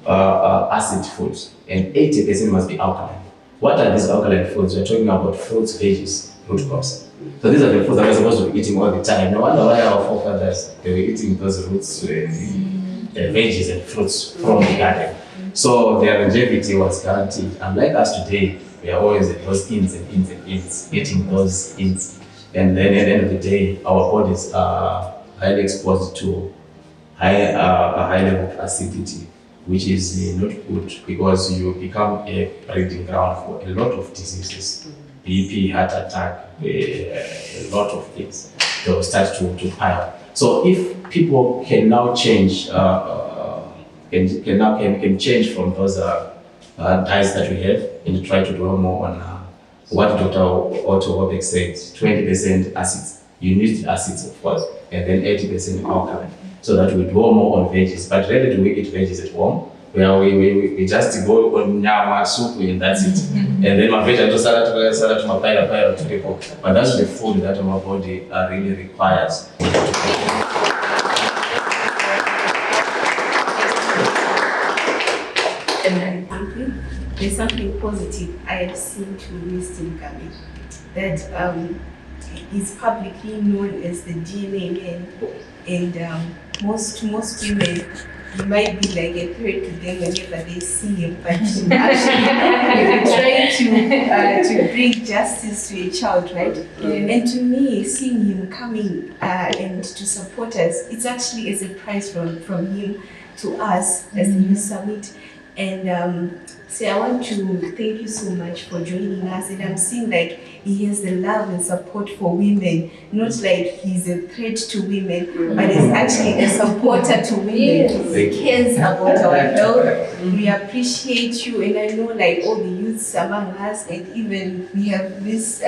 acid foods and 80% must be alkaline. What are these alkaline foods? We're talking about fruits, veggies, root crops. So these are the foods that we're supposed to be eating all the time. No wonder why our forefathers, they were eating those roots, veggies and fruits from the garden. So their longevity was guaranteed. Unlike us today, we are always at those ins and ins and ins, eating those ins. And then at the end of the day, our bodies are highly exposed to a high level of acidity, which is not good because you become a breeding ground for a lot of diseases. BP, heart attack, a lot of things. They will start to pile. So if people can now change, can change from those diets that we have and try to dwell more on what Dr. Otto Warbeck said, 20% acids. You need acids, of course, and then 80% alkaline. So that we dwell more on veggies. But rarely do we eat veggies at home, where we just go on nyama, soup, and that's it. And then my veggies salad to my pile to people. But that's the food that our body really requires. There's something positive I have seen to Mr. Nkabi, that is publicly known as the DNA man, and most women, it might be like a threat to them whenever they see him, but actually trying to bring justice to a child, right? Yes. And to me, seeing him coming and to support us, it's actually a surprise from him to us as the Youth Summit. And so I want to thank you so much for joining us, and I'm seeing like he has the love and support for women, not like he's a threat to women, but he's actually a supporter to women. Yes. He cares about our health. We appreciate you, and I know like all the youths among us, and even we have this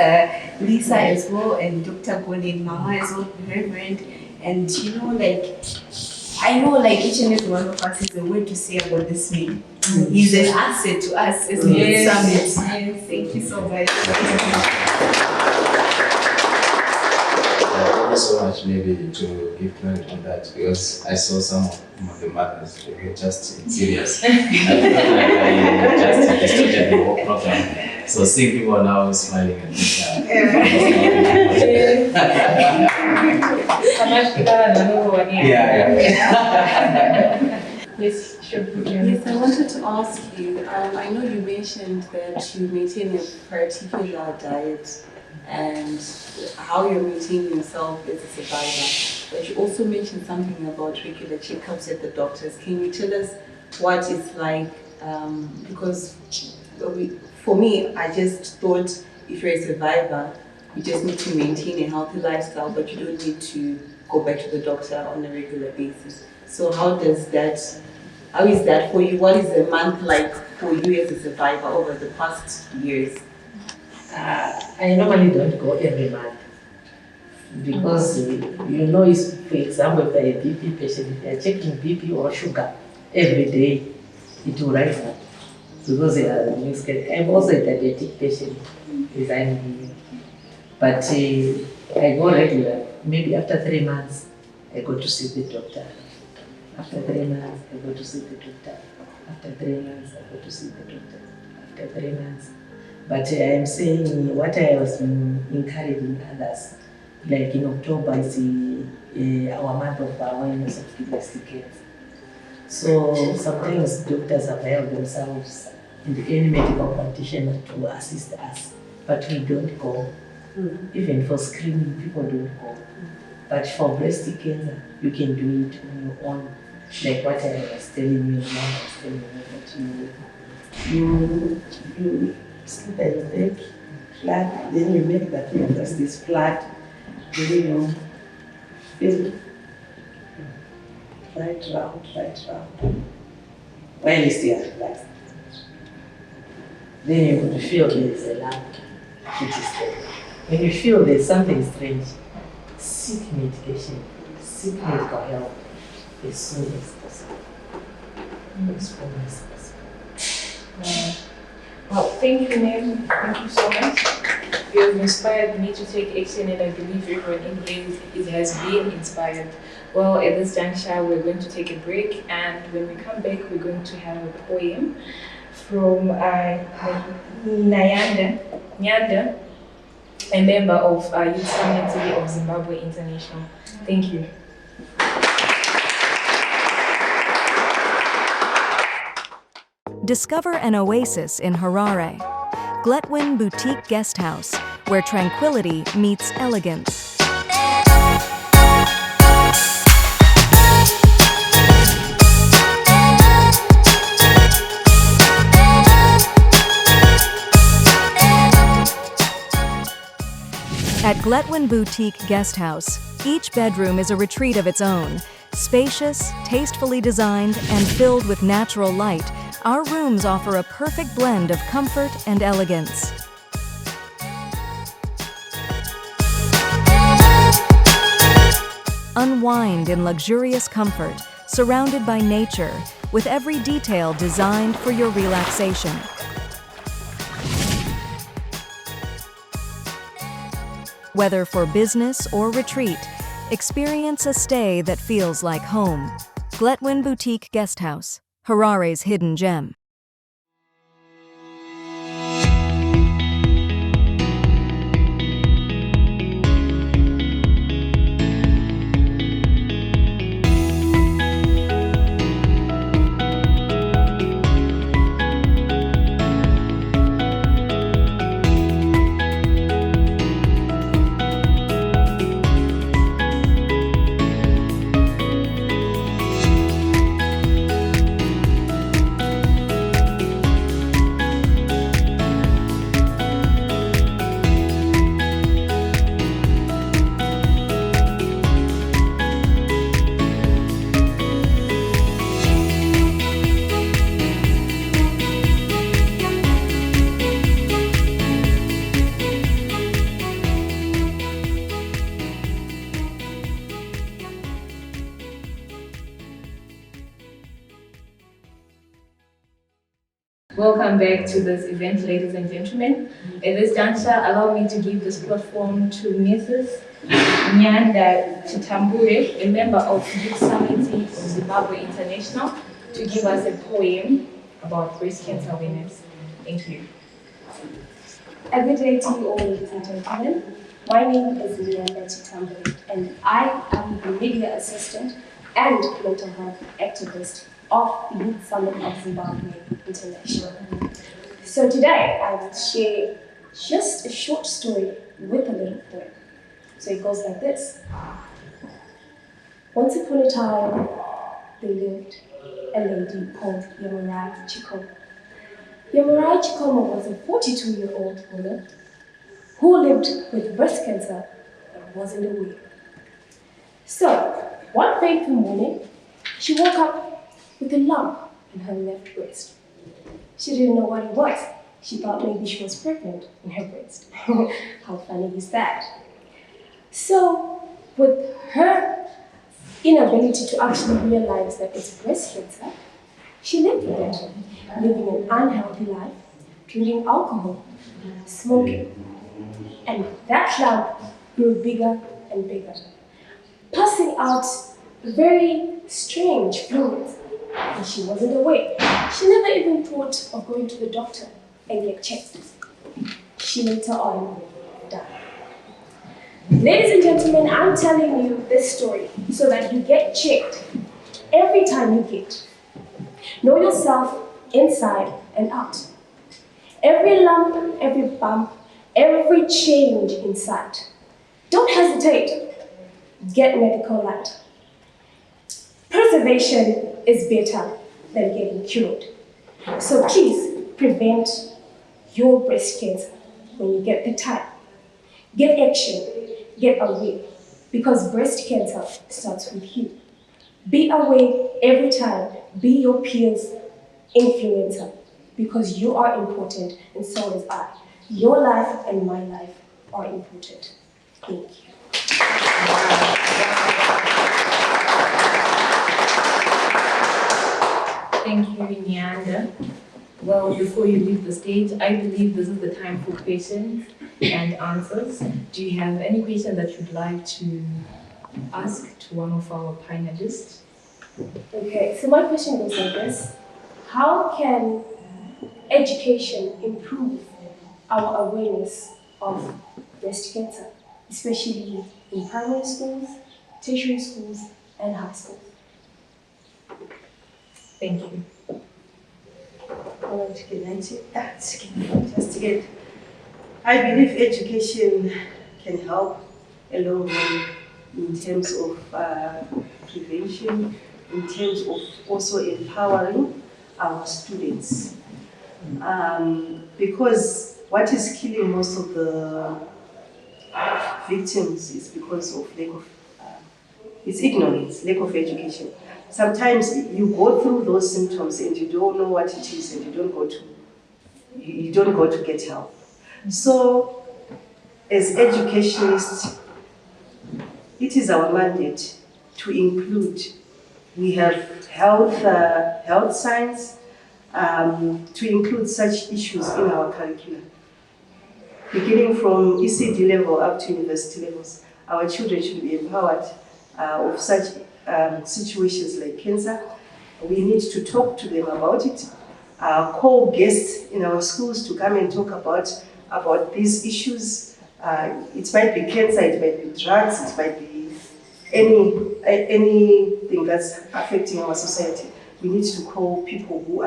Lisa as well, and Dr. Golden Mama as well, Reverend, and you know like I know like each and every one of us has a word to say about this man. He's an asset to us as Youth Summit. Yes. Thank you so much. Thank you so much, maybe to give credit on that, because I saw some of the mothers, they were just serious. I felt like I just distorted the whole program. So seeing people now smiling and Yes, sure. Yes, I wanted to ask you, I know you mentioned that you maintain a particular diet and how you're maintaining yourself as a survivor, but you also mentioned something about regular checkups at the doctors. Can you tell us what it's like? Because for me, I just thought if you're a survivor, you just need to maintain a healthy lifestyle, but you don't need to go back to the doctor on a regular basis. So how is that for you? What is a month like for you as a survivor over the past years? I normally don't go every month because you know, for example, if I'm a BP patient, if I'm checking BP or sugar every day, it will rise up. because they are mixed. I'm also a diabetic patient, designing. But I go regular. Maybe after 3 months, I go to see the doctor. After 3 months, I go to see the doctor. After 3 months, I go to see the doctor. After 3 months. But I am saying what I was encouraging others, like in October is our month of awareness of breast cancer. So sometimes doctors avail themselves in any medical practitioner to assist us, but we don't go. Even for screening, people don't go. But for breast cancer, you can do it on your own. Like what I was telling you, now I was telling you that you sleep at your back, flat, then you make that your breast is flat, then you feel right round, while it's still relaxed. Then you will feel there is a lump, which is there. When you feel there's something strange, seek medication, seek medical help as soon as possible. As soon as possible. Well, thank you, ma'am. Thank you so much. You have inspired me to take action, and I believe everyone in here it has been inspired. Well, at this juncture, we're going to take a break, and when we come back, we're going to have a poem from Nyanda, a member of Youth Summit of Zimbabwe International. Thank you. Discover an oasis in Harare, Gletwin Boutique Guest House, where tranquility meets elegance. At Gletwin Boutique Guest House, each bedroom is a retreat of its own. Spacious, tastefully designed, and filled with natural light, our rooms offer a perfect blend of comfort and elegance. Unwind in luxurious comfort, surrounded by nature, with every detail designed for your relaxation. Whether for business or retreat, experience a stay that feels like home. Gletwin Boutique Guest House, Harare's hidden gem. Welcome back to this event, ladies and gentlemen. At this juncture, allow me to give this platform to Mrs. Nyanda Chitambure, a member of Youth Summit of Zimbabwe International, to give us a poem about breast cancer awareness. Thank you. A good day to you all, ladies and gentlemen. My name is Nyanda Chitambure, and I am the media assistant and mental health activist of the Youth Summit of Zimbabwe International. So today I will share just a short story with a little poem. So it goes like this. Once upon a time, there lived a lady called Yamurai Chikoma. Yamurai Chikoma was a 42-year-old woman who lived with breast cancer but wasn't aware. So one fateful morning, she woke up with a lump in her left breast. She didn't know what it was. She thought maybe she was pregnant in her breast. How funny is that? So, with her inability to actually realize that it's breast cancer, She lived with it, living an unhealthy life, drinking alcohol, smoking. And that cloud grew bigger and bigger, passing out very strange fluids. And she wasn't aware. She never even thought of going to the doctor and get checked. She later on died. Ladies and gentlemen, I'm telling you this story so that you get checked every time you get. Know yourself inside and out. Every lump, every bump, every change inside. Don't hesitate. Get medical light. Preservation is better than getting cured. So please prevent your breast cancer when you get the time. Get action, get aware, because breast cancer starts with you. Be aware every time, be your peers' influencer, because you are important and so is I. Your life and my life are important. Thank you. Thank you, Nyanda. Well, before you leave the stage, I believe this is the time for questions and answers. Do you have any question that you'd like to ask to one of our panelists? Okay, so my question goes like this. How can education improve our awareness of breast cancer, especially in primary schools, tertiary schools, and high schools? Thank you. I believe education can help a long way in terms of prevention, in terms of also empowering our students. Because what is killing most of the victims is because of lack of, it's ignorance, lack of education. Sometimes you go through those symptoms and you don't know what it is and you don't go to get help. So, as educationists, it is our mandate to include. We have health science, to include such issues in our curriculum. Beginning from ECD level up to university levels, our children should be empowered of such situations like cancer. We need to talk to them about it. Call guests in our schools to come and talk about these issues. It might be cancer, it might be drugs, it might be anything that's affecting our society. We need to call people who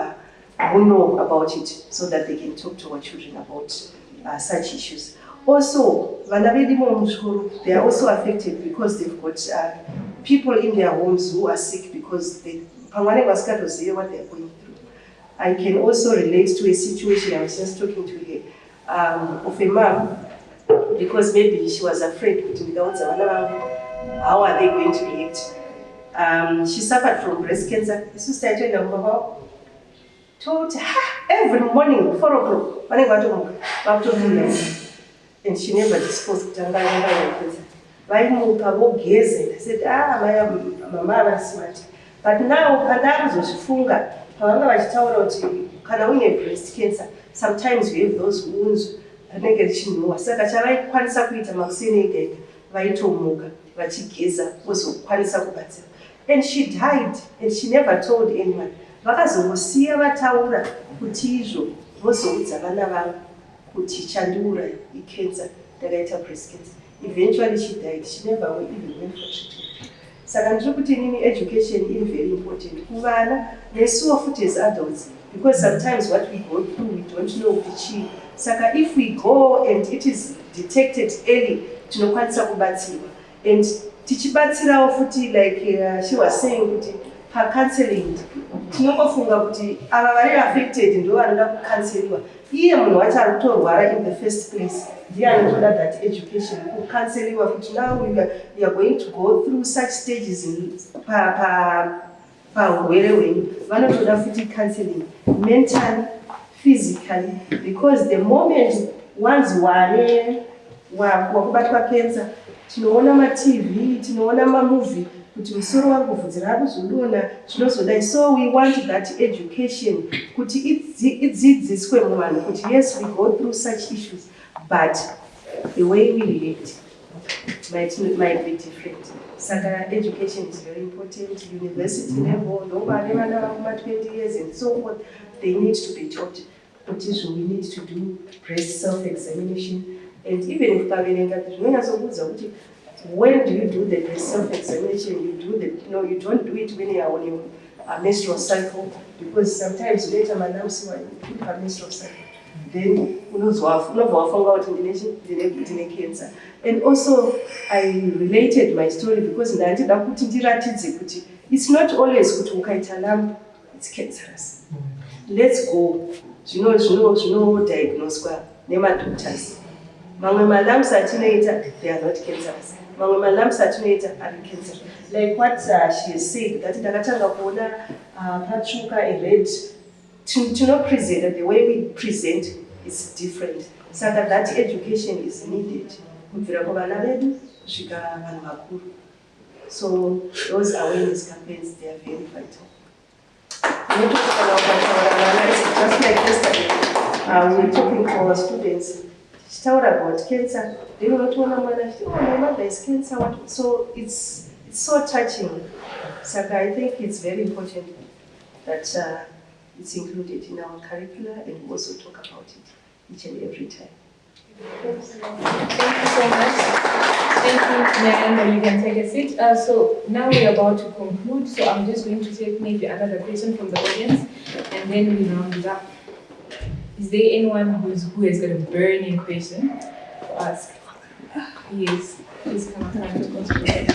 know about it so that they can talk to our children about such issues. Also, they are also affected because they've got people in their homes who are sick because they know what they're going through. I can also relate to a situation I was just talking to here of a mom, because maybe she was afraid without how are they going to react. She suffered from breast cancer. The sister told her every morning, 4 o'clock, and she never disposed of cancer. I said, Mama was smart. But now, breast cancer, sometimes we have those wounds. And she died, and she never told anyone. Eventually she died, she never even went for treatment. So education is very important. As adults, because sometimes what we go through, we don't know which. Saka, if we go and it is detected early, and tichibatsira futi, like she was saying, her counseling, tinokofunga kuti ava vari affected ndo vanoda kucanceliwa. Iye munhu wacho ari kutorwara in the first place ndiye anotoda that education kucanceliwa kuti now we are going to go through such stages paurwere hwenyu. Vanotoda futi counseling mentally, physically, because the moment once wakubatwa cancer, tinoona ma TV, tinoona ma movie, kuti musoro wangu bvudzi rakuzodona zvinozodai. So we want that education kuti idzidziswe muvanhu kuti yes, we go through such issues, but the way we relate might be different. Saka education is very important. University level, nobody vana vakuma 20 years and so forth, they need to be taught. What is we need to do breast self-examination, and even if when do you do the breast self-examination? You do you don't do it when you are on your menstrual cycle, because sometimes later my mom see when you put her menstrual cycle, then cancer. And also I related my story because it's not always kuti ukaita lump it's cancerous. Let's go. Diagnosed nemadoctors. Mamwe malumps atinoita, they are not cancerous. Mamwe malumps atinoita are cancerous. Like what she has said, that ndakatanga kuona patsvuka red. To not present, the way we present is different. So that education is needed. So those awareness campaigns, they are very vital. Just like yesterday, we were talking to our students. She told about cancer. They don't know my mother is cancer. So it's so touching. So I think it's very important that it's included in our curricula and we also talk about it each and every time. Thank you so much. Thank you, Miranda. You can take a seat. So now we're about to conclude. So I'm just going to take maybe another question from the audience, and then we round it up. Is there anyone who has got a burning question to ask? Yes, please come up and contribute.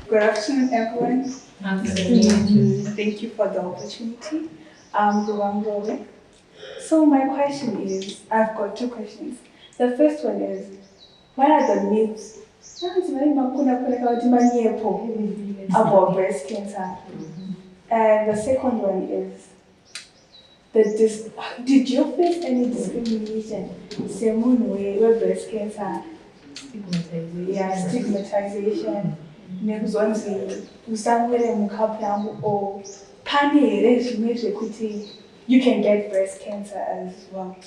Good afternoon, everyone. Thank you for the opportunity. I'm Ruwangole. So my question is, I've got two questions. The first one is, what are the myths about breast cancer? And the second one is, did you face any discrimination where breast cancer? Stigmatization. Yeah, stigmatization. You can get breast cancer as well.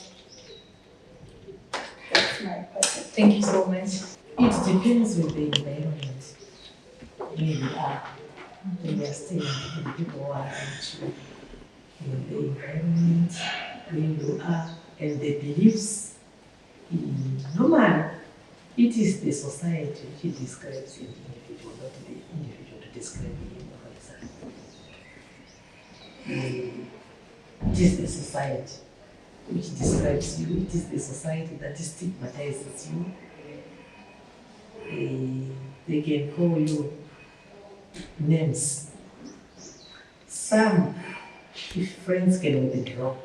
That's my question. Thank you so much. It depends on the environment where you are. When you are staying with people who are into the environment where you are and the beliefs. Normally, it is the society which describes the individual, not the individual to describe him or herself. It is the society which describes you. It is the society that stigmatizes you. They can call you names. Some, if friends can withdraw,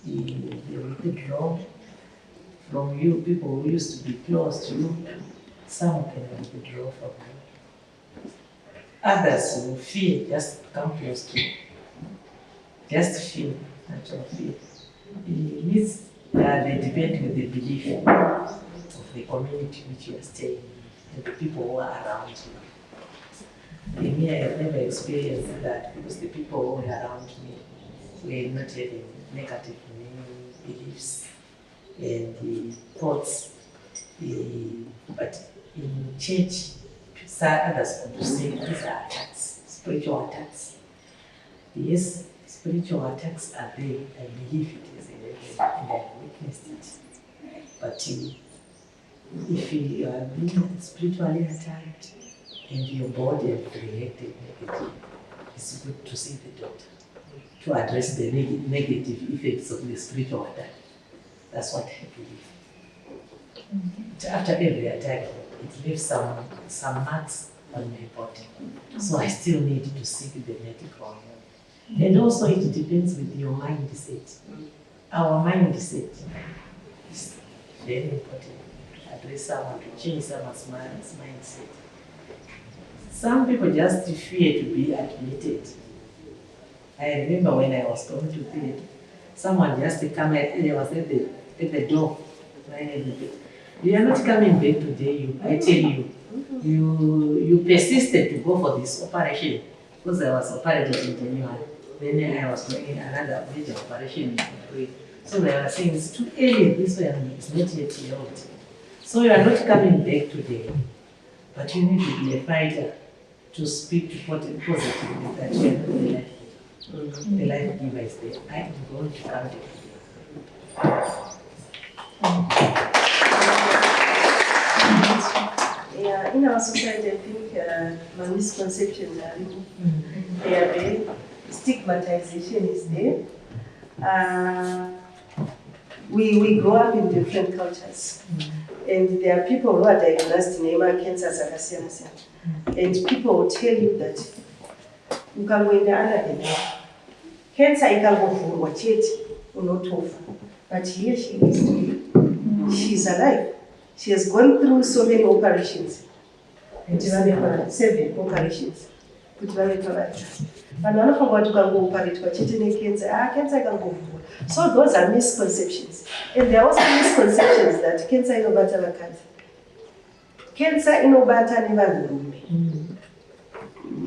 they withdraw from you. People who used to be close to you, some can withdraw from you. Others will fear just come close to you. Just feel, natural fear. They depend on the belief of the community which you are staying in and the people who are around you. In me, I have never experienced that because the people who were around me were not having negative beliefs and the thoughts. But in church, others could say these are attacks, spiritual attacks. Yes, spiritual attacks are there. I believe it is and I've witnessed it. But if you are being spiritually attacked and your body has reacted negatively, it's good to see the doctor to address the negative effects of the spiritual attack. That's what I believe. After every attack, it leaves some marks on my body. So I still need to seek the medical help. And also it depends with your mindset. Our mindset is very important to address someone, to change someone's mindset. Some people just fear to be admitted. I remember when I was going to theater, someone just came, they was at the door. You are not coming back today, I tell you. You persisted to go for this operation because I was operated in January. Then I was doing another major operation in February. So they were saying it's too early, this one is not yet healed. So you are not coming back today, but you need to be a fighter to speak to positively that you are not the life giver. The life giver is there. I am going to come today. Yeah, in our society, I think my misconceptions are there. Stigmatization is there. We grow up in different cultures, and there are people who are diagnosed in cancer, and people will tell you that you can go in the other cancer ikangovhurwa chete unotofa, but here she is today. She's alive. She has gone through so many operations. 7 operations. Vanhu vanofunga kuti ukangoparetwa chete necancer, cancer ikangovhurwa. So those are misconceptions. And there are also misconceptions that cancer inobata vakadzi. Cancer inobata nevanhurume.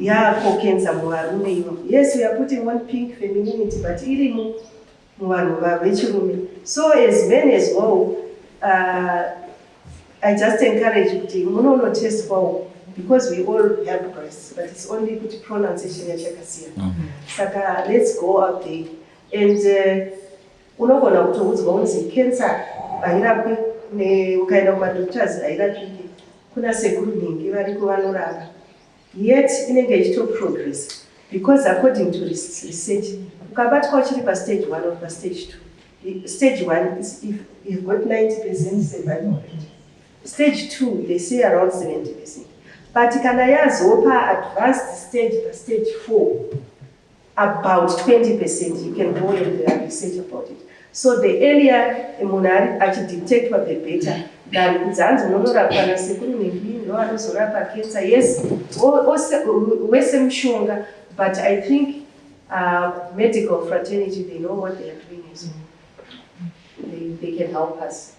Yako cancer muvarume ivo. Yes, we are putting one pink femininity, but iri muvanhu vechirume. So as men as well, I just encourage you to test for, because we all have breasts, but it's only good pronunciation yachakasiyana. Saka let's go out there and unogona kutoudzwa unzi cancer hairapwi ukaenda kumadoctors hairapiki. Kuna sekuru nhingi variko vanorapa, yet inenge ichitoprogress because according to research ukabatwa uchiri pastage 1 or pastage 2, stage 1 is if you've got 90% survival rate. Stage 2 they say around 70%. But kana yazopa advanced stage, stage 4, about 20%, you can go and research about it. So the earlier munhu achidetectwa, the better. Than kudzanzi unonorapwa nasekuru nhingi ndoanozorapa cancer. Yes, wese mushonga, but I think medical fraternity, they know what they are doing as well. They can help us.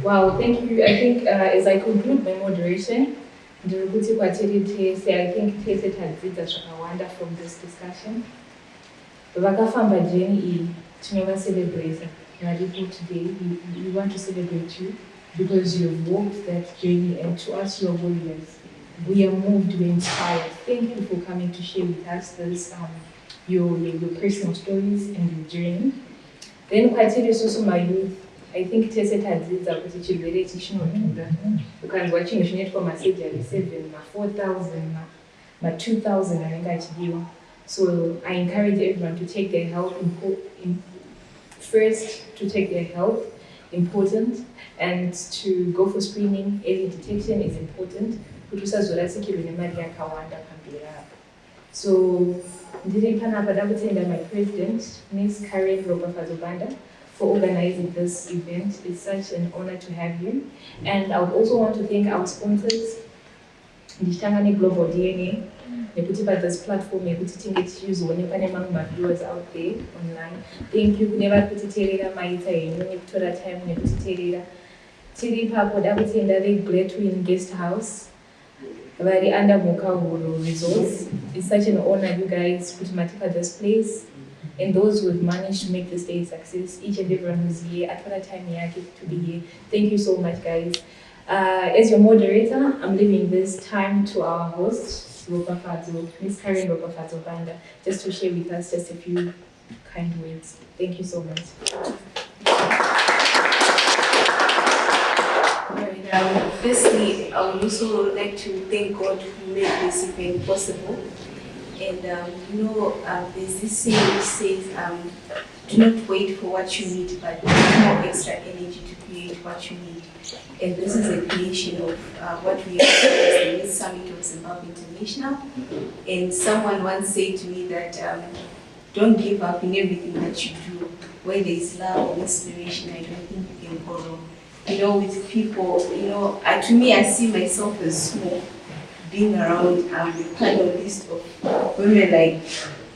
Wow, thank you. I think as I conclude my moderation, I think Tese tadzidza zvakawanda from this discussion. Vakafamba journey iyi tinovacelebrate varipo today. We want to celebrate you because you've walked that journey, and to us you are warriors. We are moved, we are inspired. Thank you for coming to share with us this your personal stories and your journey. Then kwatiri also my youth, I think Tese tadzidza kuti chirwere ichi chinodhura. Ukanzwa chinhu chinoitwa masurgery 7, 4,000, 2,000 anenge achidiwa. So I encourage everyone to take their health first, to take their health important, and to go for screening. Early detection is important. So ndiri panapa ndakutenda my president, Ms. Karen Roba-Fazobanda, for organizing this event. It's such an honor to have you. And I would also want to thank our sponsors, Nditangane Global DNA, nekuti this platform yekuti tinge tichizoonekwa pane mamwe viewers out there online. Thank you kune vari kutiteerera maita henyu nekutora time nekutiteerera. Tiri ipapo ndakutenda veGreat Twin Guest House vari under Mukahuro Resorts. It's such an honor, you guys, kuti matika this place, and those who have managed to make this day a success. Each and everyone who's here, atwara time yake to be here. Thank you so much, guys. As your moderator, I'm leaving this time to our host, Ms. Karen Roba-Fazobanda, just to share with us just a few kind words. Thank you so much. Firstly, I would also like to thank God who made this event possible. And there's this saying which says, do not wait for what you need, but use more extra energy to create what you need. And this is a creation of what we have as the Youth Summit of Zimbabwe International. And someone once said to me that don't give up in everything that you do. Where there is love or inspiration, I don't think you can go wrong. With people, to me, I see myself as small, being around the panelist of women like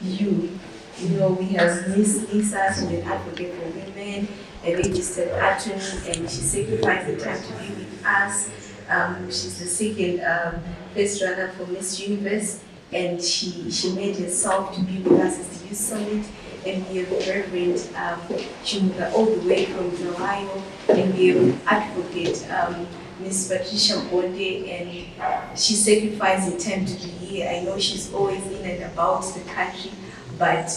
you. We have Miss Lisa, who's an advocate for women, a registered attorney, and she sacrificed the time to be with us. She's the second first runner for Miss Universe, and she made herself to be with us at the Youth Summit. And we have Reverend Chimuga all the way from Ohio, and we have advocate Miss Patricia Bonde, and she sacrificed the time to be here. I know she's always in and about the country, but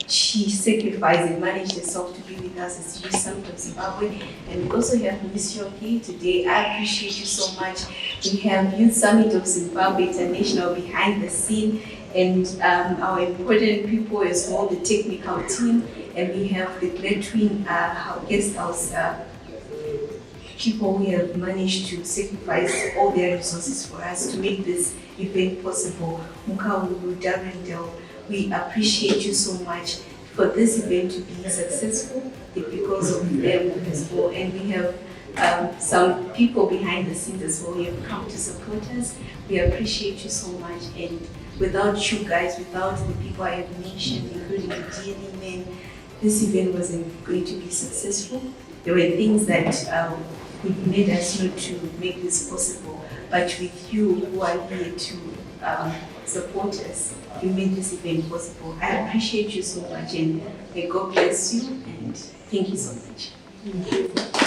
she sacrificed and managed herself to be with us as Youth Summit of Zimbabwe. And we also have Miss Yoki today. I appreciate you so much. We have Youth Summit of Zimbabwe International behind the scene, and our important people as well, the technical team, and we have the Great Twin guest house people who have managed to sacrifice all their resources for us to make this event possible. Mukawulu, Darendel, we appreciate you so much for this event to be successful. It's because of them as well, and we have some people behind the scenes as well. You have come to support us. We appreciate you so much, and without you guys, without the people I have mentioned, including the DNA men, this event wasn't going to be successful. There were things that could made us not to make this possible, but with you who are here to support us, you made this event possible. I appreciate you so much, and may God bless you, and thank you so much.